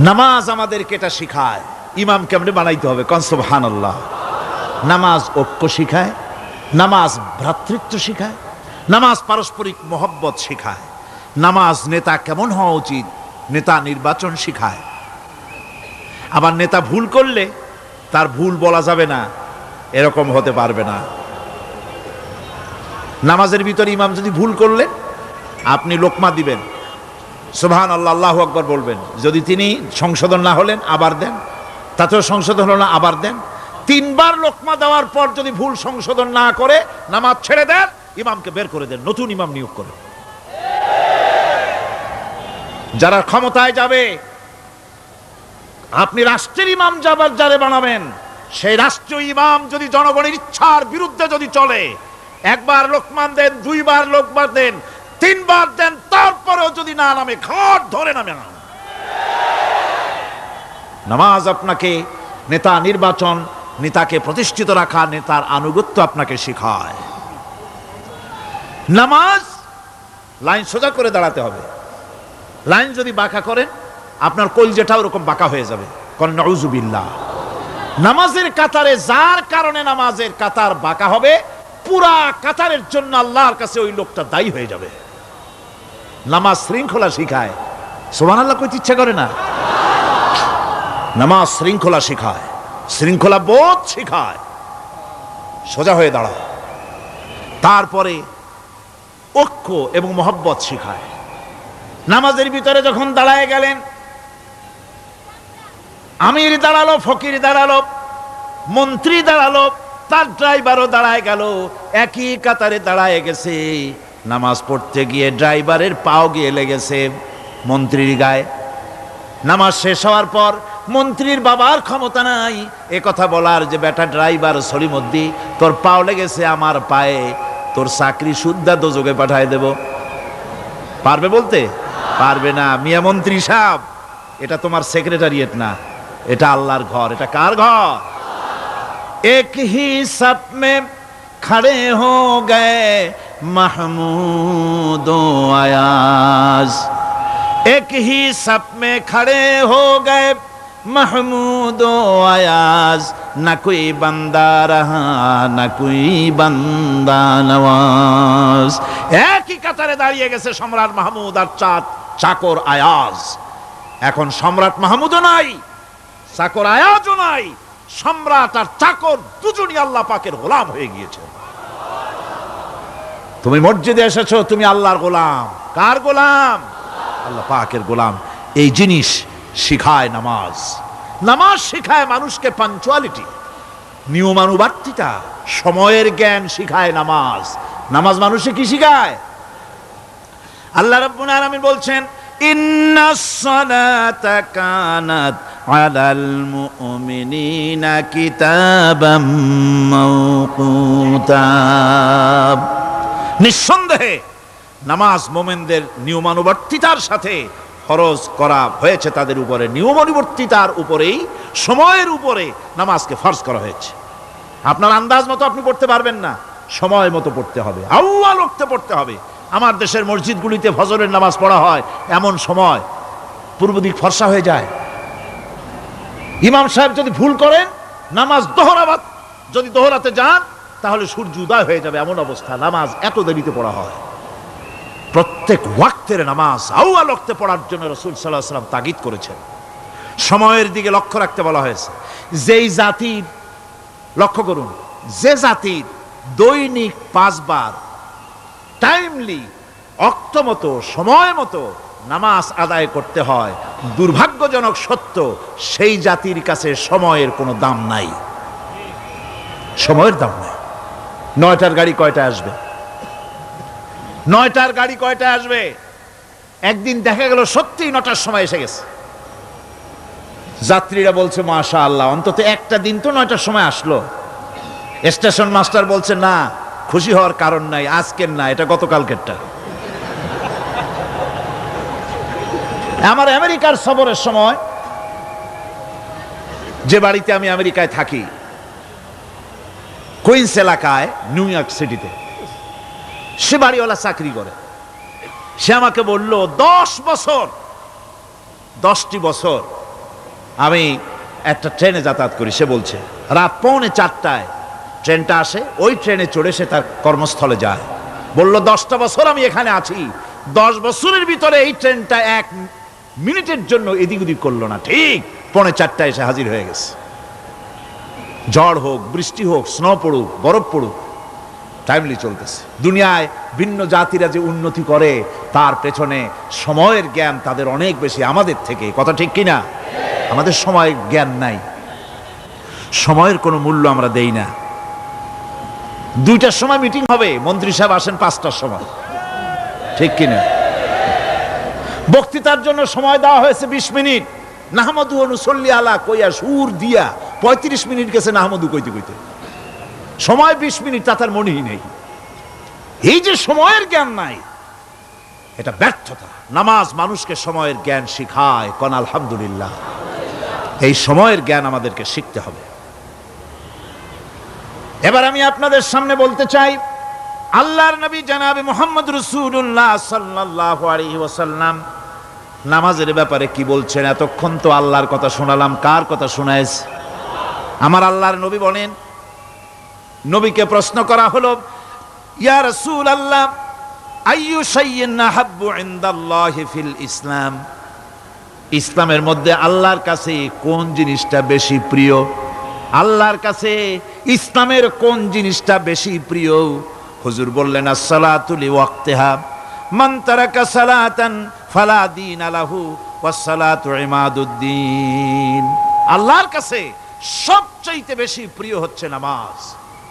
S1: নামাজ আমাদেরকে এটা শিখায় ইমাম কেমনে বানাইতে হবে। কোন সুবহানাল্লাহ। নামাজ ঐক্য শিখায়, নামাজ ভ্রাতৃত্ব শিখায়, নামাজ পারস্পরিক মহব্বত শিখায়, নামাজ নেতা কেমন হওয়া উচিত, নেতা নির্বাচন শিখায়। আবার নেতা ভুল করলে তার ভুল বলা যাবে না, এরকম হতে পারবে না। নামাজের ভিতরে ইমাম যদি ভুল করলেন, আপনি লোকমা দিবেন, সুবহানাল্লাহ, আল্লাহু আকবার বলবেন। যদি তিনি সংশোধন না হলেন আবার দেন, তাতেও সংশোধন হলো না আবার দেন। 3 বার লোকমা দেওয়ার পর যদি ভুল সংশোধন না করে নামাজ ছেড়ে দেন, ইমামকে বের করে দেন, নতুন ইমাম নিয়োগ করেন। যারা ক্ষমতায় যাবে, আপনি রাষ্ট্রের ইমাম যারে বানাবেন, সেই রাষ্ট্রীয় ইমাম যদি জনগণের ইচ্ছার বিরুদ্ধে যদি চলে, 1 বার লোকমান দেন, 2 বার লোকমান দেন, 3 বার দেন, তারপরেও যদি না নামে, ঘাট ধরে নামে না। নামাজ আপনাকে নেতা নির্বাচন, নেতাকে প্রতিষ্ঠিত রাখা, নেতার আনুগত্য আপনাকে শেখায়। নামাজ লাইন সোজা করে দাঁড়াতে হবে। লাইন যদি বাঁকা করেন, আপনার কলজেটা ওরকম বাঁকা হয়ে যাবে। কারণ নাউযুবিল্লাহ, নামাজের কাতারে যার কারণে নামাজের কাতার বাঁকা হবে, পুরা কাতারের জন্য আল্লাহর কাছে ওই লোকটা দায়ী হয়ে যাবে। নামাজ শৃঙ্খলা শিখায়। সুবহানাল্লাহ কইতে ইচ্ছা করে না? নামাজ শৃঙ্খলা শিখায়, শৃঙ্খলা বোধ শিখায়, সোজা হয়ে দাঁড়ায়। তারপরে ঐক্য এবং মহব্বত শিখায়। নামাজের ভিতরে যখন দাঁড়ায় গেলেন, আমির দাঁড়ালো, ফকির দাঁড়ালো, মন্ত্রী দাঁড়ালো, তার ড্রাইভারও দাঁড়ায় গেল, একই কাতারে দাঁড়ায় গেছে। নামাজ পড়তে গিয়ে ড্রাইভারের পাও গিয়ে লেগেছে মন্ত্রীর গায়ে। নামাজ শেষ হওয়ার পর মন্ত্রীর বাবার ক্ষমতা নাই এ কথা বলার যে বেটা ড্রাইভার সলিমুদ্দিন, তোর পাও লেগেছে আমার পায়ে, তোর চাকরি শুদ্ধা দোজকে পাঠায় দেব। পারবে বলতে? পারবে না। মিয়া মন্ত্রী সাহেব, এটা তোমার সেক্রেটারিয়েট না, এটা আল্লাহর ঘর। এটা কার ঘর? এক হি সব মে খড়ে হো গে মাহমুদ ও আয়াজ, एक ही सब में खड़े हो गए महमूद ও আয়াজ, না कोई बंदा रहा না कोई बंदा नवाज। একই কাতারে দাঁড়িয়ে গেছে সম্রাট মাহমুদ আর চাকর আয়াজ। এখন সম্রাট মাহমুদও নাই, চাকর আয়াজও নাই, সম্রাট আর চাকর দুজনই আল্লাহ পাকের গোলাম হয়ে গিয়েছে। তুমি মসজিদে এসেছো, তুমি আল্লাহর গোলাম। কার গোলাম? আল্লাহ পাকের গোলাম। এই জিনিস শিখায় নামাজ। নামাজ শিখায় মানুষকে পাঞ্চুয়ালিটি, নিয়মানুবর্তিতা, সময়ের জ্ঞান শিখায় নামাজ। নামাজ মানুষে কি শিখায়? আল্লাহ রাব্বুল আলামিন বলছেন, ইন্নাস সালাতা কানাত আলাল মুমিনিনা কিতাবাম মাওকুতা। নিঃসন্দেহে নামাজ মোমেনদের নিয়মানুবর্তিতার সাথে ফরজ করা হয়েছে, তাদের উপরে নিয়মানুবর্তিতার উপরেই, সময়ের উপরে নামাজকে ফরজ করা হয়েছে। আপনার আন্দাজ মতো আপনি পড়তে পারবেন না, সময় মতো পড়তে হবে, আউয়াল ওয়াক্তে পড়তে হবে। আমার দেশের মসজিদগুলিতে ফজরের নামাজ পড়া হয় এমন সময় পূর্ব দিক ফর্সা হয়ে যায়। ইমাম সাহেব যদি ভুল করেন, নামাজ যদি দোহরাতে যান, তাহলে সূর্য উদয় হয়ে যাবে, এমন অবস্থা। নামাজ এত দেরিতে পড়া হয়। প্রত্যেক ওয়াক্তের নামাজ আউয়াল ওয়াক্তে পড়ার জন্য রাসূল সাল্লাল্লাহু আলাইহি ওয়াসাল্লাম তাগিদ করেছেন। সময়ের দিকে লক্ষ্য রাখতে বলা হয়েছে। যেই জাতির, লক্ষ্য করুন, যে জাতির দৈনিক 5 বার টাইমলি, অক্ত মতো, সময় মতো নামাজ আদায় করতে হয়, দুর্ভাগ্যজনক সত্য, সেই জাতির কাছে সময়ের কোনো দাম নাই। সময়ের দাম নাই। 9টার গাড়ি কয়টায় আসবে? 9টার গাড়ি কয়টায় আসবে? একদিন দেখা গেল সত্যি 9টার সময় এসে গেছে। যাত্রীরা বলছে মাশাআল্লাহ, অন্তত একটা দিন তো 9টার সময় আসলো। স্টেশন মাস্টার বলছে না, খুশি হওয়ার কারণ নাই, আজকের না, এটা গতকালকেরটা। আমার আমেরিকার সফরের সময়, যে বাড়িতে আমি আমেরিকায় থাকি, কুইন্স এলাকায়, নিউ ইয়র্ক সিটিতে, সে বাড়িওয়ালা চাকরি করে। সে আমাকে বলল 10টি বছর আমি একটা ট্রেনে যাতায়াত করি। সে বলছে রাত 3:45টায় ট্রেনটা আসে, ওই ট্রেনে চড়ে সে তার কর্মস্থলে যায়। বলল 10টা বছর আমি এখানে আছি, 10 বছরের ভিতরে এই ট্রেনটা 1 মিনিটের জন্য এদিক ওদিক করলো না, ঠিক 3:45টায় এসে হাজির হয়ে গেছে। ঝড় হোক, বৃষ্টি হোক, স্নো পড়ুক, বরফ পড়ুক, টাইমলি চলতেছে। দুনিয়ায় ভিন্ন জাতিরা যে উন্নতি করে, তার পেছনে সময়ের জ্ঞান তাদের অনেক বেশি আমাদের থেকে। কথা ঠিক কিনা? আমাদের সময়ের জ্ঞান নাই, সময়ের কোনো মূল্য আমরা দেই না। 2টার সময় মিটিং হবে, মন্ত্রী সাহেব আসেন 5টার সময়, ঠিক কিনা? বক্তৃতার জন্য সময় দেওয়া হয়েছে 20 মিনিট, নাহমাদু ওয়া নুসাল্লি আলা কইয়া সুর দিয়া 35 মিনিট গেছে নাহমাদু কইতে কইতে। সময় 20 মিনিট, তার মনেই নেই। এই যে সময়ের জ্ঞান নাই, এটা ব্যর্থতা। নামাজ মানুষকে সময়ের জ্ঞান শিখায়। কোন আলহামদুলিল্লাহ। এই সময়ের জ্ঞান আমাদেরকে শিখতে হবে। এবার আমি আপনাদের সামনে বলতে চাই, আল্লাহর নবী জনাবে মুহাম্মদ রাসূলুল্লাহ সাল্লাল্লাহু আলাইহি ওয়াসাল্লাম নামাজের ব্যাপারে কি বলছেন। এতক্ষণ তো আল্লাহর কথা শোনালাম, কার কথা শোনাইছে? আমার আল্লাহর নবী বলেন, নবীকে প্রশ্ন করা হলো, ইয়া রাসূলুল্লাহ আইয়ু শাইইন আহাব্বু ইনদাল্লাহি ফিল ইসলাম, ইসলামের মধ্যে আল্লাহর কাছে কোন জিনিসটা বেশি প্রিয়? আল্লাহর কাছে ইসলামের কোন জিনিসটা বেশি প্রিয়? হুজুর বললেন, as-সালাতু লিওয়াক্তিহা, মান তারাকা সালাতান ফালা দীনা লাহু ওয়াস-সালাতু ইমাদুদ্দিন। আল্লাহর কাছে সবচাইতে বেশি প্রিয় হচ্ছে নামাজ।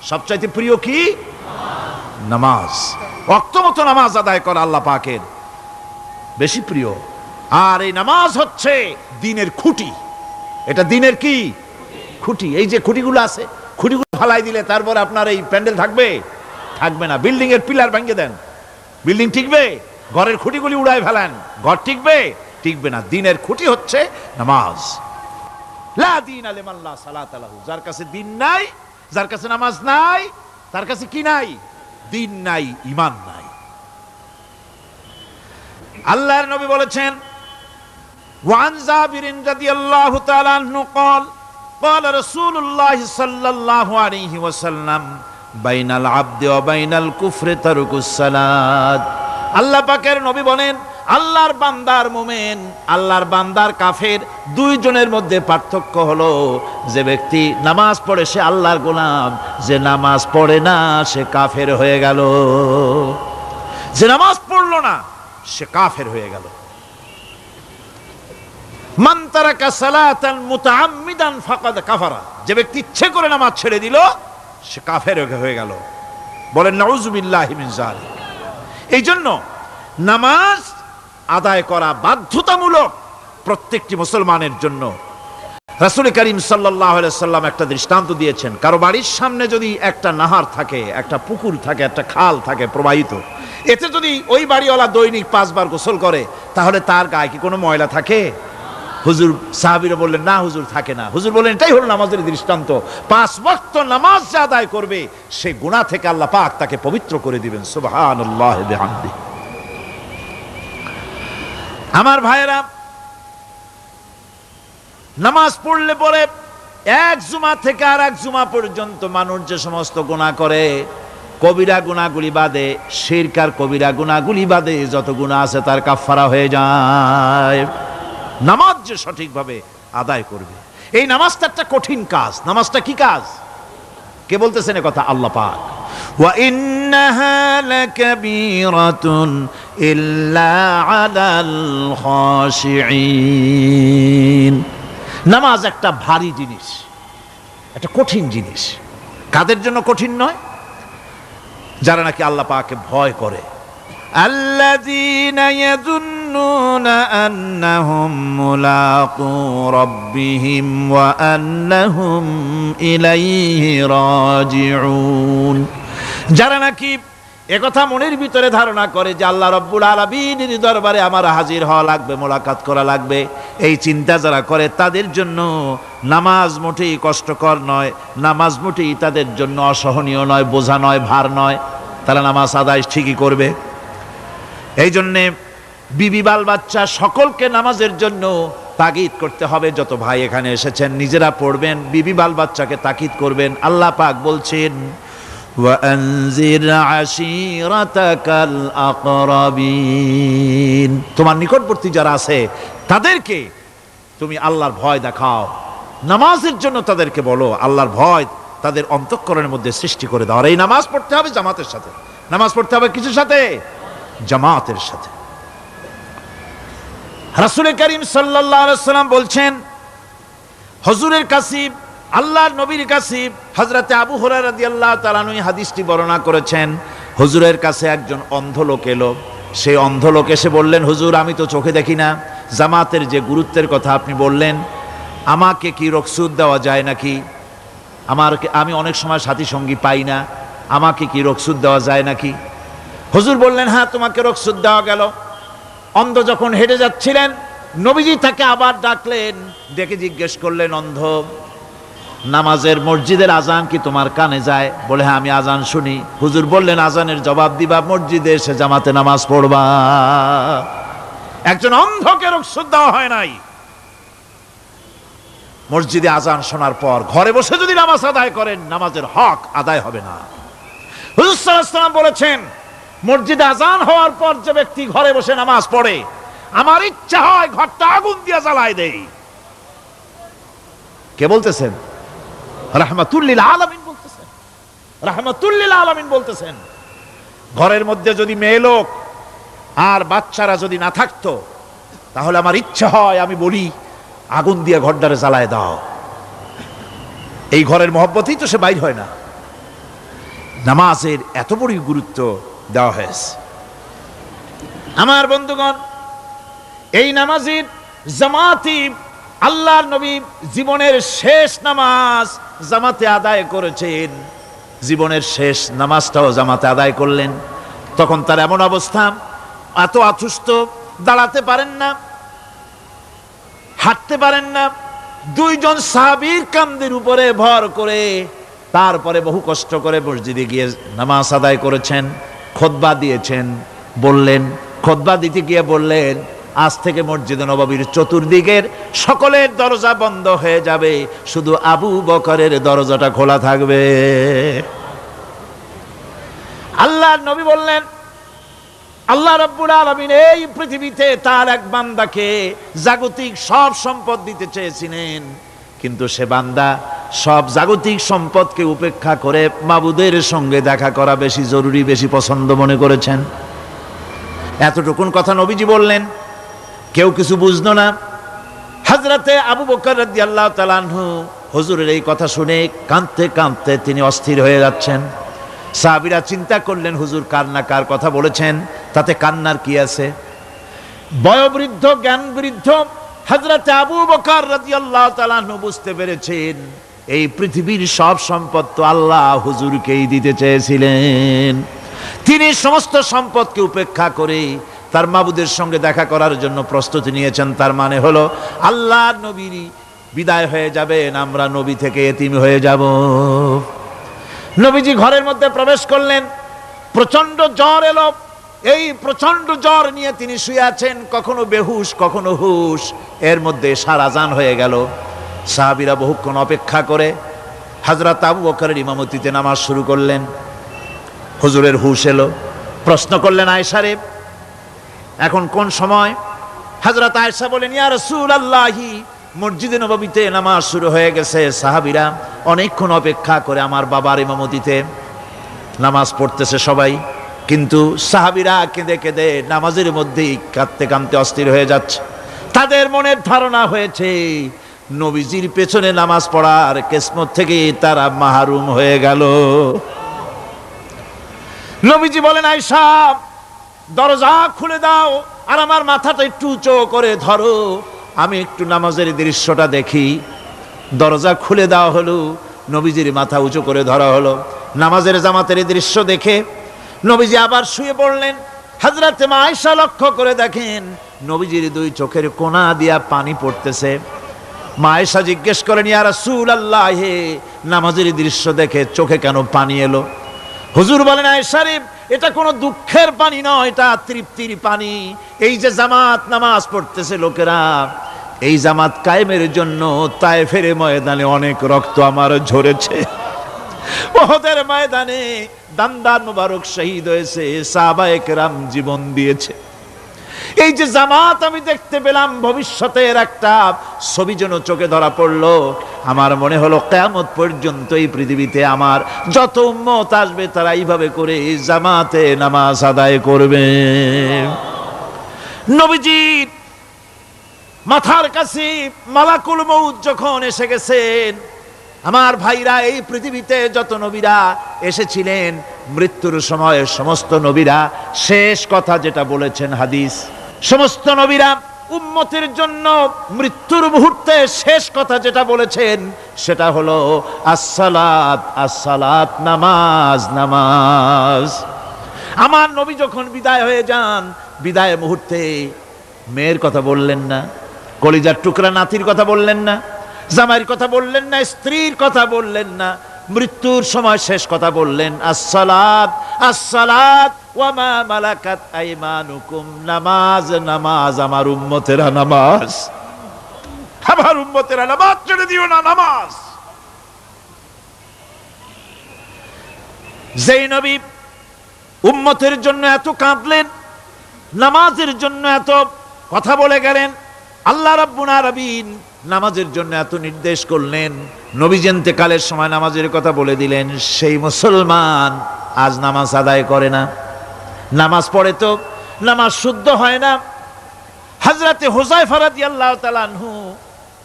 S1: সবচাইতে প্রিয় কি? নামাজ। ওয়াক্ত মতো নামাজ আদায় করা আল্লাহ পাকের বেশি প্রিয়। আর এই নামাজ হচ্ছে দ্বীনের খুঁটি। এটা দ্বীনের কি খুঁটি। এই যে খুঁটিগুলো আছে, খুঁটিগুলো ফালাই দিলে তারপরে আপনার এই প্যান্ডেল থাকবে? থাকবে না। বিল্ডিং এর পিলার ভেঙে দেন, বিল্ডিং টিকবে? ঘরের খুঁটিগুলি উড়ায় ফেলেন, ঘর টিকবে? টিকবে না। দ্বীনের খুঁটি হচ্ছে নামাজ। লা দীনা লিমান লা সালাতা লাহু। যার কাছে দ্বীন নাই, যার কাছে নামাজ নাই, তার কাছে কি নাই? দ্বীন নাই, ঈমান নাই। আল্লাহর নবী বলেছেন, ওয়ান জাবিরিন রাদিয়াল্লাহু তাআলা আনহু قال قال رسول الله صلى الله عليه وسلم بين العبد وبين الكفر ترك الصلاة। আল্লাহ পাকের নবী বলেন, আল্লাহর বান্দার মুমিন, আল্লাহর বান্দার কাফের, দুইজনের মধ্যে পার্থক্য হলো যে ব্যক্তি নামাজ পড়ে সে আল্লাহর গোলাম, যে নামাজ পড়ে না সে কাফের হয়ে গেল। যে নামাজ পড়লো না সে কাফের হয়ে গেল। মান তারাকা সালাতান মুতাআম্মিদান ফাকাদ কাফারা। যে ব্যক্তি ইচ্ছে করে নামাজ ছেড়ে দিল সে কাফের হয়ে গেল। বলেন নাউযুবিল্লাহি মিন যালিক। এই জন্য নামাজ আদায় করা বাধ্যতামূলক প্রত্যেকটি মুসলমানের জন্য। রাসূল করিম সাল্লাল্লাহু আলাইহি সাল্লাম একটা দৃষ্টান্ত দিয়েছেন। কারো বাড়ির সামনে যদি একটা নাহার থাকে, একটা পুকুর থাকে, একটা খাল থাকে প্রবাহিত, এতে যদি ওই বাড়িওয়ালা দৈনিক 5 বার গোসল করে তাহলে তার গায়ে কি কোনো ময়লা থাকে? হুজুর, সাহাবীরা বললেন না হুজুর, থাকে না। হুজুর বললেন এটাই হলো নামাজের দৃষ্টান্ত। 5 ওয়াক্ত নামাজ যে আদায় করবে সে গুনাহ থেকে আল্লাহ পাক তাকে পবিত্র করে দিবেন। সুবহানাল্লাহি বিহামদি। আমার ভাইয়েরা, নামাজ পড়লে পরে এক জুমা থেকে আর এক জুমা পর্যন্ত মানুষ যে সমস্ত গুনাহ করে, কবিরা গুনাহগুলি বাদে, শিরক আর কবিরা গুনাহগুলি বাদে যত গুনাহ আছে তার কাফারা হয়ে যায়। নামাজ যে সঠিকভাবে আদায় করবে। এই নামাজটা একটা কঠিন কাজ। নামাজটা কি কাজ? কে বলতেছেন এ কথা? আল্লাহ পাক। ওয়া ইন্নাহা লাকাবীরাতুন ইল্লা আলাল খাশিঈন। নামাজ একটা ভারী জিনিস, একটা কঠিন জিনিস। কাদের জন্য কঠিন নয়? যারা নাকি আল্লাহ পাককে ভয় করে। আল্লাযীনা ইয়াযুন্নুনা আন্নাহুম মুলাকু রাব্বিহিম ওয়া আন্নাহুম ইলাইহি রাজিউন। যারা নাকি একথা মনের ভিতরে ধারণা করে যে আল্লাহ রাব্বুল আলামিনের দরবারে আমার হাজির হওয়া লাগবে, মোলাকাত করা লাগবে, এই চিন্তা যারা করে তাদের জন্য নামাজ মোটেই কষ্টকর নয়, নামাজ মোটেই তাদের জন্য অসহনীয় নয়, বোঝা নয়, ভার নয়। তারা নামাজ আদায় ঠিকই করবে। এই জন্যে বিবি বাল বাচ্চা সকলকে নামাজের জন্য তাগিদ করতে হবে। যত ভাই এখানে এসেছেন নিজেরা পড়বেন, বিবি বাল বাচ্চাকে তাকিদ করবেন। আল্লাহ পাক বলছেন, ওয়ানজির আশীরাতাকাল আকরাবিন। তোমার নিকটবর্তী যারা আছে তাদেরকে তুমি আল্লাহর ভয় দেখাও। নামাজের জন্য তাদেরকে বলো, আল্লাহর ভয় তাদের অন্তঃকরণের মধ্যে সৃষ্টি করে দাও। আর এই নামাজ পড়তে হবে জামাতের সাথে। নামাজ পড়তে হবে কিছুর সাথে? জামাতের সাথে। রাসূল করিম সাল্লাল্লাহু আলাইহি ওয়াসাল্লাম বলছেন, হুজুরের কাছে, আল্লাহর নবীর কাছে হযরতে আবু হুরায়রা রাদিয়াল্লাহু তাআলা আনহু হাদিসটি বর্ণনা করেছেন। হুজুরের কাছে একজন অন্ধ লোক এলো। সেই অন্ধ লোক এসে বললেন, হুজুর আমি তো চোখে দেখি না, জামাতের যে গুরুত্বের কথা আপনি বললেন, আমাকে কি রুখসত দেওয়া যায় নাকি? আমি অনেক সময় সাথী সঙ্গী পাই না, আমাকে কি রুখসত দেওয়া যায় নাকি? হুজুর বললেন, হ্যাঁ তোমাকে রুখসত দেওয়া গেল। অন্ধ যখন হেঁটে যাচ্ছিলেন নবীজি তাকে আবার ডাকলেন, ডেকে জিজ্ঞেস করলেন, অন্ধ নামাজের মসজিদের আজান কি তোমার কানে যায়? বলে হ্যাঁ আমি আজান শুনি। হুজুর বললেন, আজানের জবাব দিবা, মসজিদে এসে জামাতে নামাজ পড়বা। একজন অন্ধকে রুখসত দেওয়া হয় নাই। মসজিদে আজান শোনার পর ঘরে বসে যদি নামাজ আদায় করেন নামাজের হক আদায় হবে না। হুজুর সাল্লাল্লাহু আলাইহি ওয়াসাল্লাম বলেছেন, মসজিদে আজান হওয়ার পর যে ব্যক্তি ঘরে বসে নামাজ পড়ে, আমার ইচ্ছা হয় ঘরটা আগুন দিয়ে জ্বালায় দেই। কে বলতেছেন? রাহমাতুল লিল আলামিন বলতেছেন। রাহমাতুল লিল আলামিন বলতেছেন, ঘরের মধ্যে যদি মেয়ে লোক আর বাচ্চারা যদি না থাকতো তাহলে আমার ইচ্ছা হয় আমি বলি আগুন দিয়ে ঘরটারে জ্বালায় দাও। এই ঘরের মহব্বতেই তো সে বাইর হয় না। নামাজের এত বড় গুরুত্ব দেওয়া হয়েছে। আমার বন্ধুগণ, এই নামাজের জামাতি আল্লাহর নবী জীবনের শেষ নামাজ জামাতে আদায় করেছেন। জীবনের শেষ নামাজটাও জামাতে আদায় করলেন। তখন তার এমন অবস্থা, এত অসুস্থ, দাঁড়াতে পারেন না, হাঁটতে পারেন না। দুইজন সাহাবীর কাঁধের উপরে ভর করে তারপরে বহু কষ্ট করে মসজিদে গিয়ে নামাজ আদায় করেছেন। খুতবা দিয়েছেন, বললেন, খুতবা দিতে গিয়ে বললেন, আজ থেকে মসজিদে নববীর চতুর্দিকের সকলের দরজা বন্ধ হয়ে যাবে, শুধু আবু বকরের দরজাটা খোলা থাকবে। আল্লাহর নবী বললেন, আল্লাহ রাব্বুল আলামিন এই পৃথিবীতে তার এক বান্দাকে জাগতিক সব সম্পদ দিতে চেয়েছিলেন, কিন্তু সে বান্দা সব জাগতিক সম্পদকে উপেক্ষা করে মাবুদের সঙ্গে দেখা করা বেশি জরুরি, বেশি পছন্দ মনে করেছেন। এতটুকুন কথা নবীজি বললেন, কেউ কিছু বুঝলো না। হযরতে আবু বকর রাদিয়াল্লাহু তাআলা আনহু হুজুরের এই কথা শুনে কাঁদতে কাঁদতে তিনি অস্থির হয়ে যাচ্ছেন। সাহাবীরা চিন্তা করলেন, হুজুর কার কথা বলেছেন, তাতে কান্নার কি আছে? বয়োবৃদ্ধ, জ্ঞান বৃদ্ধ হযরতে আবু বকর রাদিয়াল্লাহু তাআলা আনহু বুঝতে পেরেছেন এই পৃথিবীর সব সম্পদ তো আল্লাহ হুজুরকেই দিতে চেয়েছিলেন। তিনি সমস্ত সম্পদকে উপেক্ষা করে তার মাবুদের সঙ্গে দেখা করার জন্য প্রস্তুতি নিয়েছেন। তার মানে হলো আল্লাহর নবী বিদায় হয়ে যাবেন, আমরা নবী থেকে এতিম হয়ে যাব। নবীজি ঘরের মধ্যে প্রবেশ করলেন, প্রচন্ড জ্বর এলো। এই প্রচন্ড জ্বর নিয়ে তিনি শুয়ে আছেন, কখনো বেহুশ কখনো হুশ। এর মধ্যে সারাজান হয়ে গেল। সাহাবীরা বহুক্ষণ অপেক্ষা করে হযরত আবু বকরের ইমামতিতে নামাজ শুরু করলেন। হুজুরের হুশ এলো, প্রশ্ন করলেন, আয়েশা রে, এখন কোন সময়? হযরত আয়েশা বলেন, ইয়া রাসূলুল্লাহি, মসজিদে নববীতে নামাজ শুরু হয়ে গেছে। সাহাবীরা অনেকক্ষণ অপেক্ষা করে আমার বাবার ইমামতিতে নামাজ পড়তেছে সবাই, কিন্তু সাহাবীরা কেঁদে কেঁদে নামাজের মধ্যেই কাঁদতে কাঁদতে অস্থির হয়ে যাচ্ছে। তাদের মনের ধারণা হয়েছে নবীজির পেছনে নামাজ পড়ার কিসমত থেকে তারা মাহরুম হয়ে গেল। নবীজি বলেন, আয়েশা, দরজা খুলে দাও আর আমার মাথাটা একটু উঁচু করে ধরো, আমি একটু নামাজের দৃশ্যটা দেখি। দরজা খুলে দেওয়া হলো, নবীজির মাথা উঁচু করে ধরা হলো। নামাজের জামাতের দৃশ্য দেখে নবীজি আবার শুয়ে পড়লেন। হযরত মা আয়েশা লক্ষ্য করে দেখেন নবীজির দুই চোখের কোণা দিয়া পানি পড়তেছে। মা আয়েশা জিজ্ঞেস করেন, ইয়া রাসূলুল্লাহ, হে, নামাজের দৃশ্য দেখে চোখে কেন পানি এলো? হুজুর বলেন, আয়েশা রে, এটা কোনো দুঃখের পানি নয়, এটা তৃপ্তির পানি। এই যে জামাত নামাজ পড়তেছে লোকেরা, এই জামাত কায়েমের জন্য তায়েফের ময়দানে অনেক রক্ত আমার ঝরেছে। উহুদের ময়দানে দান্দান মুবারক শহীদ হয়েছে, সাহাবায়ে কেরাম জীবন দিয়েছে। এই যে জামাত আমি দেখতে পেলাম, ভবিষ্যতের একটা ছবি যেন চোখে ধরা পড়লো। আমার মনে হলো কিয়ামত পর্যন্ত এই পৃথিবীতে আমার যত উম্মত আসবে তারা এইভাবে করে জামাতে নামাজ আদায় করবে। নবীজির মাথার কাছে মালাকুল মউত যখন এসে গেছেন, আমার ভাইরা, এই পৃথিবীতে যত নবীরা এসেছিলেন মৃত্যুর সময় সমস্ত নবীরা শেষ কথা যেটা বলেছেন, হাদিস, সমস্ত নবীরা উম্মতের জন্য মৃত্যুর মুহূর্তে শেষ কথা যেটা বলেছেন সেটা হলো আসসালাত, আসসালাত, নামাজ, নামাজ। আমার নবী যখন বিদায় হয়ে যান, বিদায় মুহূর্তে মেয়ের কথা বললেন না, কলিজার টুকরা নাতির কথা বললেন না, জামাইয়ের কথা বললেন না, স্ত্রীর কথা বললেন না। মৃত্যুর সময় শেষ কথা বললেন, আসসালাত, আসসালাত ওয়া মা মালাকাত আইমানুকুম, নামাজ, নামাজ, আমার উম্মতেরা নামাজ, আমার উম্মতেরা নামাজ ছেড়ে দিও না, নামাজ। যেই নবী উম্মতের জন্য এত কাঁদলেন, নামাজের জন্য এত কথা বলে গেলেন, আল্লাহ রাব্বুল আলামিন নামাজের জন্য এত নির্দেশ করলেন, নবীজি ইন্তেকালের সময় নামাজের কথা বলে দিলেন, সেই মুসলমান আজ নামাজ আদায় করে না। নামাজ পড়ে তো নামাজ শুদ্ধ হয় না। হযরতে হুযায়ফা রাদিয়াল্লাহু তাআলা আনহু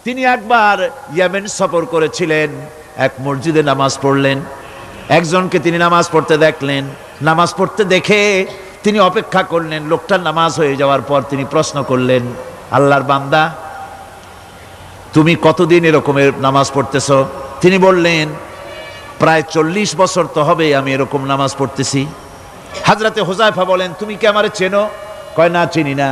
S1: তিনি একবার ইয়েমেন সফর করেছিলেন। এক মসজিদে নামাজ পড়লেন। একজনকে তিনি নামাজ পড়তে দেখলেন। নামাজ পড়তে দেখে তিনি অপেক্ষা করলেন। লোকটার নামাজ হয়ে যাওয়ার পর তিনি প্রশ্ন করলেন, আল্লাহর বান্দা, তুমি কতদিন এরকমের নামাজ পড়তেছ? তিনি বললেন, প্রায় 40 বছর তো হবে আমি এরকম নামাজ পড়তেছি। হযরতে হুযায়ফা বলেন, তুমি কি আমারে চেনো? কয়, না, চিনি না।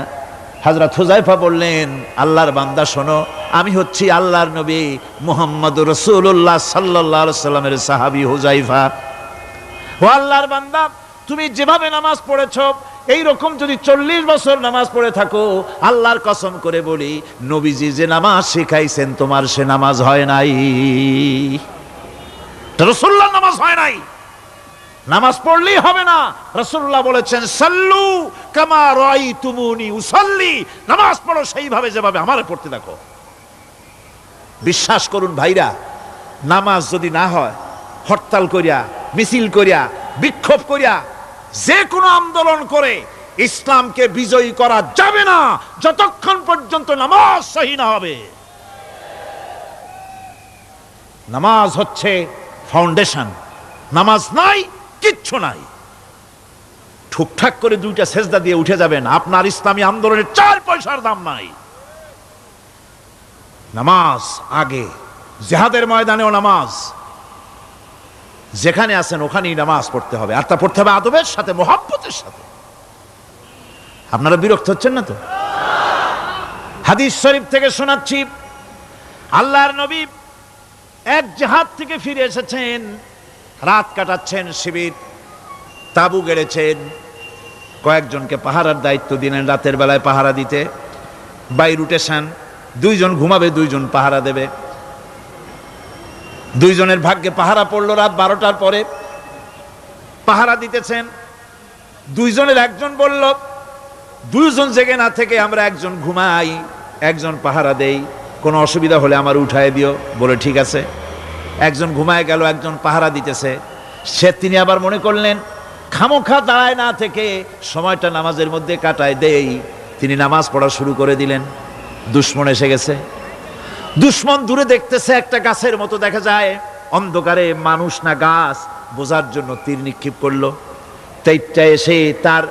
S1: হযরত হুযায়ফা বললেন, আল্লাহর বান্দা শোনো, আমি হচ্ছি আল্লাহর নবী মুহাম্মদুর রাসূলুল্লাহ সাল্লাল্লাহু আলাইহি সাল্লামের সাহাবী হুযায়ফা। ও আল্লাহর বান্দা, তুমি যেভাবে নামাজ পড়েছো এই রকম যদি 40 বছর নামাজ পড়ে থাকো, আল্লাহর কসম করে বলি, নবীজি যে নামাজ শিখাইছেন তোমার সে নামাজ হয় নাই। রাসূলুল্লাহর নামাজ হয় নাই। নামাজ পড়লেই হবে না। রাসূলুল্লাহ বলেছেন, সাল্লু কামা রাআইতুমুনি উসাল্লি, নামাজ পড়ো সেইভাবে যেভাবে আমারে পড়তে দেখো। বিশ্বাস করুন ভাইরা, নামাজ যদি না হয়, হরতাল করিয়া, মিছিল করিয়া, বিক্ষোভ করিয়া, যে কোনো আন্দোলন করে ইসলামকে বিজয়ী করা যাবে না যতক্ষণ পর্যন্ত নামাজ সহি না হবে। নামাজ হচ্ছে ফাউন্ডেশন। নামাজ নাই, কিচ্ছু নাই। ঠুকঠাক করে 2টা সেজদা দিয়ে উঠে যাবেন, আপনার ইসলামী আন্দোলনের 4 পয়সার দাম নাই। নামাজ আগে। জিহাদের ময়দানেও নামাজ। যেখানে আছেন ওখানেই নামাজ পড়তে হবে, আর তা পড়তে হবে আদবের সাথে, মহব্বতের সাথে। আপনারা বিরক্ত হচ্ছেন না তো? হাদিস শরীফ থেকে শোনাচ্ছি, আল্লাহর নবী এক জিহাদ থেকে ফিরে এসেছেন। রাত কাটাচ্ছেন, শিবির তাবু গেড়েছেন। কয়েকজনকে পাহারার দায়িত্ব দিলেন রাতের বেলায় পাহারা দিতে। বাই রুটেশন, 2 জন ঘুমাবে, 2 জন পাহারা দেবে। 2 জনের ভাগ্যে পাহারা পড়লো রাত 12টার পরে। পাহারা দিতেছেন। 2 জনের একজন বলল, 2 জন জেগে না থেকে আমরা একজন ঘুমাই, একজন পাহারা দেই, কোনো অসুবিধা হলে আমার উঠায় দিও। বলে ঠিক আছে। একজন ঘুমায় গেল, একজন পাহারা দিতেছে। তিনি আবার মনে করলেন, খামোখা দাঁড়ায় না থেকে সময়টা নামাজের মধ্যে কাটায় দেই। তিনি নামাজ পড়া শুরু করে দিলেন। দুশমন এসে গেছে। দুশমন দূরে দেখতেছে, একটা গাছের মতো দেখা যায়, অন্ধকারে মানুষ না গাছ বোঝার জন্য তীর নিক্ষেপ করলো। তীরটা এসে তার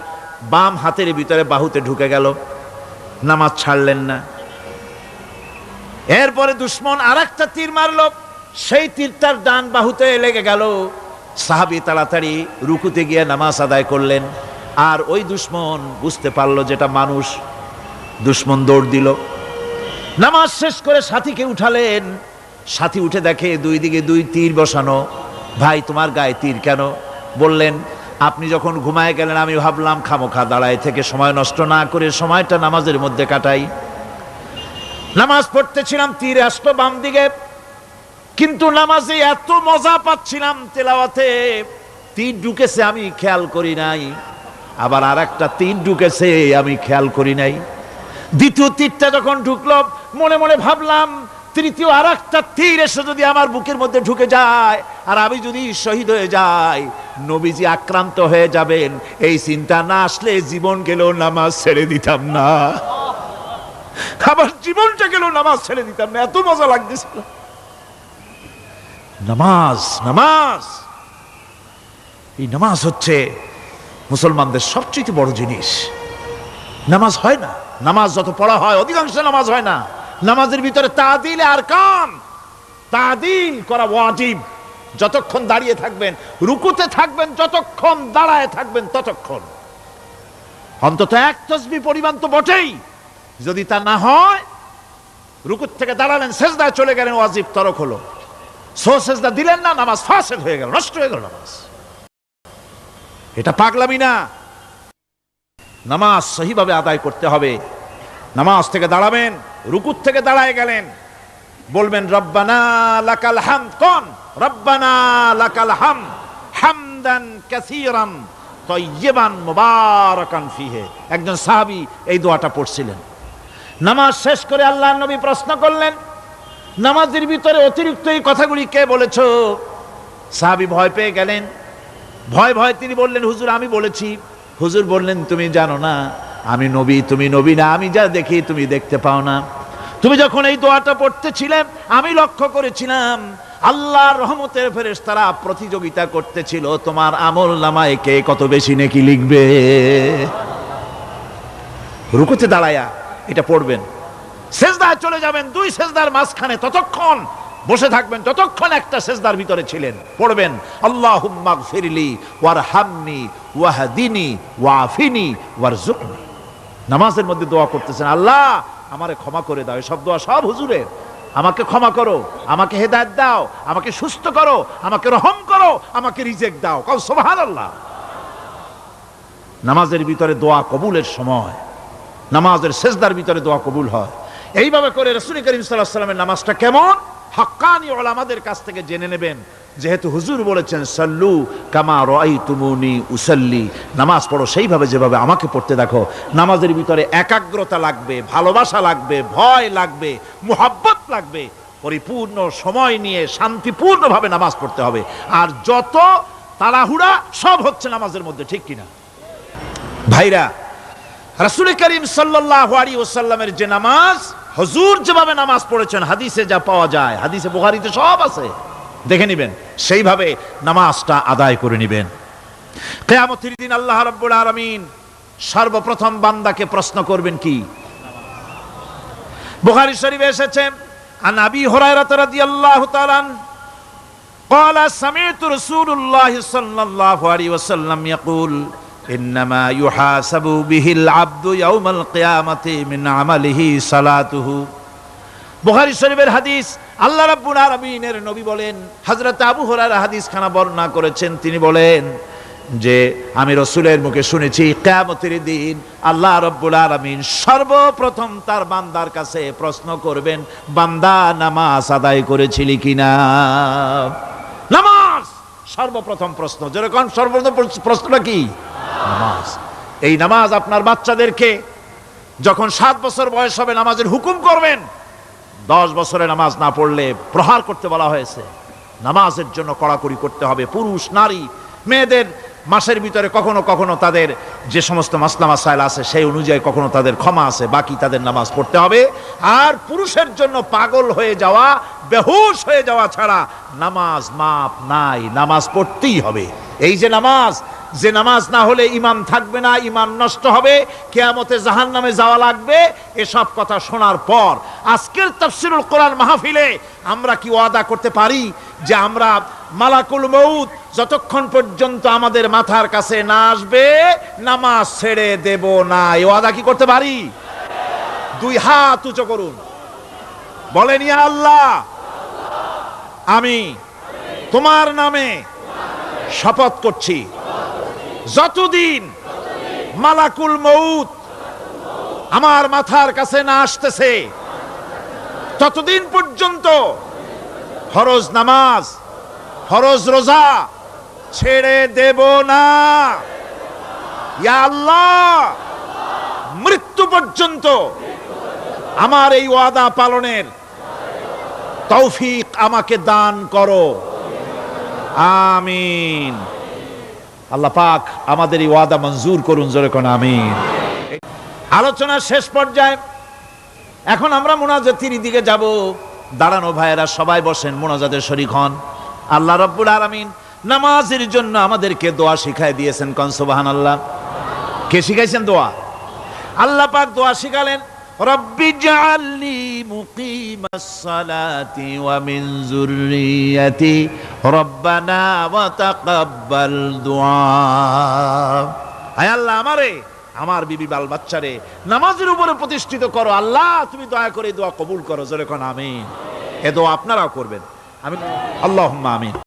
S1: বাম হাতের ভিতরে বাহুতে ঢুকে গেল। নামাজ ছাড়লেন না। এরপরে দুশমন আরেকটা তীর মারলো, সেই তীরটার ডান বাহুতে লেগে গেল। সাহাবী তাড়াতাড়ি রুকুতে গিয়ে নামাজ আদায় করলেন। আর ওই দুশমন বুঝতে পারলো যেটা মানুষ। দুশমন দৌড় দিল। নামাজ শেষ করে সাথীকে উঠালেন। সাথী উঠে দেখে 2 দিকে 2 তীর বসানো। ভাই, তোমার গায়ে তীর কেন? বললেন, আপনি যখন ঘুমায় গেলেন আমি ভাবলাম খামোখা দাঁড়ায় থেকে সময় নষ্ট না করে সময়টা নামাজের মধ্যে কাটাই। নামাজ পড়তেছিলাম, তীর আসলো বাম দিকে, কিন্তু নামাজে এত মজা পাচ্ছিলাম তেলাওয়াতে, তীর ঢুকেছে আমি খেয়াল করি নাই। আবার আরেকটা তীর ঢুকেছে আমি খেয়াল করি নাই। দ্বিতীয় তীরটা যখন ঢুকলো মনে মনে ভাবলাম, তৃতীয় আরেকটা তীর এসে যদি আমার বুকের মধ্যে ঢুকে যায় আর আমি যদি শহীদ হয়ে যাই, নবীজি আক্রান্ত হয়ে যাবেন, এই চিন্তা না আসলে জীবন গেলেও নামাজ ছেড়ে দিতাম না। আবার জীবনটা গেলেও নামাজ ছেড়ে দিতাম না, এত মজা লাগতেছিল। নামাজ, নামাজ, এই নামাজ হচ্ছে মুসলমানদের সবচেয়ে বড় জিনিস। নামাজ হয় না। নামাজ যত পড়া হয় অধিকাংশ নামাজ হয় না। নামাজের ভিতরে তাদিল আর কাম, তাদিল করা ওয়াজিব। যতক্ষণ দাঁড়িয়ে থাকবেন, রুকুতে থাকবেন, যতক্ষণ দাঁড়ায় থাকবেন ততক্ষণ অন্তত 1 তাসবিহ পরিমাণ তো বটেই। যদি তা না হয়, রুকুত থেকে দাঁড়ালেন, সেজদায় চলে গেলেন, ওয়াজিব তরক হলো। সেজদা দিলেন না, নামাজ ফাসেদ হয়ে গেল, নষ্ট হয়ে গেল নামাজ। এটা পাগলামি না। নামাজ সহিভাবে আদায় করতে হবে। নামাজ থেকে দাঁড়াবেন, রুকুত থেকে দাঁড়ায় গেলেন, বলবেন রব্বানা লাকাল হামদ। কোন রব্বানা লাকাল হামদ হামদান কাসীরান তাইয়িবান মুবারাকান ফিহি। একজন সাহাবী এই দোয়াটা পড়ছিলেন। নামাজ শেষ করে আল্লাহর নবী প্রশ্ন করলেন, নামাজের ভিতরে অতিরিক্ত এই কথাগুলি কে বলেছো? সাহাবী ভয় পেয়ে গেলেন। ভয় ভয় তিনি বললেন, হুজুর আমি বলেছি। হুজুর বললেন, তুমি জানো না আমি নবী, তুমি নবী না, আমি যা দেখি তুমি দেখতে পাও না। তুমি যখন এই দোয়াটা পড়তেছিলে আমি লক্ষ্য করেছিলাম আল্লাহর রহমতের ফেরেশতারা প্রতিযোগিতা করতেছিল তোমার আমল নামায় কে কত বেশি নেকি লিখবে। রুকুতে দাঁড়ায়া এটা পড়বেন, সেজদায় চলে যাবেন, দুই সেজদার মাঝখানে ততক্ষণ বসে থাকবেন যতক্ষণ একটা সেজদার ভিতরে ছিলেন। পড়বেন আল্লাহুম্মা গফিরলি ওয়ারহামনি ওয়াহদিনি ওয়াফিনি ওয়ারজুকনি। নামাজের মধ্যে দোয়া করতেছেন, আল্লাহ আমারে ক্ষমা করে দাও। এসব দোয়া সব হুজুরের। আমাকে ক্ষমা করো, আমাকে হেদায়েত দাও, আমাকে সুস্থ করো, আমাকে রহম করো, আমাকে রিজেক দাও। কও সুবহানাল্লাহ। নামাজের ভিতরে দোয়া কবুলের সময়, নামাজের সেজদার ভিতরে দোয়া কবুল হয়। এইভাবে করে রাসূল করিম সাল্লাল্লাহু আলাইহি ওয়াসাল্লামের নামাজটা কেমন হাক্কানি উলামাদের কাছ থেকে জেনে নেবেন। যেহেতু হুজুর বলেছেন সাল্লু কামা রাআইতুমুনি উসাল্লি, নামাজ পড়ো সেইভাবে যেভাবে আমাকে পড়তে দেখো। নামাজের ভিতরে একাগ্রতা লাগবে, ভালোবাসা লাগবে, ভয় লাগবে, মুহাব্বত লাগবে। পরিপূর্ণ সময় নিয়ে শান্তিপূর্ণভাবে নামাজ পড়তে হবে। আর যত তাড়াহুড়া সব হচ্ছে নামাজের মধ্যে, ঠিক কিনা ভাইরা? রাসূল করিম সাল্লাল্লাহু আলাইহি ওয়াসাল্লামের যে নামাজ, হুজুর যেভাবে নামাজ পড়েছেন হাদিসে যা পাওয়া যায়, হাদিসে বুখারীতে সব আছে, দেখে নেবেন, সেইভাবে নামাজটা আদায় করে নেবেন। কিয়ামতের দিন আল্লাহ রাব্বুল আলামিন সর্বপ্রথম বান্দাকে প্রশ্ন করবেন কি? বুখারী শরীফে এসেছে আন আবি হুরায়রা রাদিয়াল্লাহু তাআলা قال سمعت رسول الله صلى الله عليه وسلم يقول إنما يحاسب به العبد يوم القيامة من عمله صلاته। বুখারী শরীফের হাদিস। আল্লাহ রাব্বুল আলামিনের নবী বলেন, হযরত আবু হুরায়রা হাদিস খানা বর্ণনা করেছেন, তিনি বলেন যে আমি রাসূলের মুখে শুনেছি কিয়ামতের দিন আল্লাহ রাব্বুল আলামিন সর্বপ্রথম তার বান্দার কাছে প্রশ্ন করবেন, বান্দা নামাজ আদায় করেছিলি কিনা? নামাজ সর্বপ্রথম প্রশ্ন। যেরকম সর্বপ্রথম প্রশ্নটা কি? নামাজ। এই নামাজ আপনার বাচ্চাদেরকে যখন 7 বছর বয়স হবে নামাজের হুকুম করবেন। 10 বছরে নামাজ না পড়লে প্রহার করতে বলা হয়েছে। নামাজের জন্য কড়াকড়ি করতে হবে। পুরুষ নারী মেয়েদের মাসের ভিতরে কখনো কখনো তাদের যে সমস্ত মাসলা মাসাইল আছে সেই অনুযায়ী কখনো তাদের ক্ষমা আছে, বাকি তাদের নামাজ পড়তে হবে। আর পুরুষের জন্য পাগল হয়ে যাওয়া, বেহুশ হয়ে যাওয়া ছাড়া নামাজ মাপ নাই, নামাজ পড়তেই হবে। এই যে নামাজ, যে নামাজ না হলে ঈমান থাকবে না, ঈমান নষ্ট হবে, কিয়ামতে জাহান্নামে যাওয়া লাগবে, এসব কথা শোনার পর আজকের তাফসীরুল কোরআন মাহফিলে আমরা কি ওয়াদা করতে পারি যে আমরা মালাকুল মউত যতক্ষণ পর্যন্ত আমাদের মাথার কাছে না আসবে নামাজ ছেড়ে দেব না? এই ওয়াদা কি করতে পারি? দুই হাত উঁচু করুন, বলেন ইয়া আল্লাহ, আমি তোমার নামে শপথ করছি, যতদিন মালাকুল মউত আমার মাথার কাছে না আসতেছে ততদিন পর্যন্ত ফরজ নামাজ, ফরজ রোজা ছেড়ে দেব না। ইয়া আল্লাহ, মৃত্যু পর্যন্ত আমার এই ওয়াদা পালনের তৌফিক আমাকে দান করো, আমিন। আল্লাহ পাক আমাদের এই ওয়াদা মঞ্জুর করুন, জোরে কোন আমিন। আলোচনার শেষ পর্যায়ে এখন আমরা মুনাজাতের দিকে যাব। দাঁড়ানো ভাইয়েরা সবাই বসেন, মুনাজাতের শরীক হন। আল্লাহ রাব্বুল আলামিন নামাজের জন্য আমাদেরকে দোয়া শিখাই দিয়েছেন, কোন সুবহানাল্লাহ। কে শিখাইছেন দোয়া? আল্লাহ পাক দোয়া শিখালেন, রব্বি জাআলনি মুকিমাস সালাতি ওয়া মিন যুররিয়াতি রব্বানা ওয়া তাকাব্বাল দুআ। আয় আল্লাহ, আমারে আমার বিবি বাল বাচ্চারে নামাজের উপরে প্রতিষ্ঠিত করো। আল্লাহ তুমি দয়া করে দোয়া কবুল করো, জোরে কোন আমিন। এ দোয়া আপনারাও করবেন, আমিন, আল্লাহুম্মা আমিন।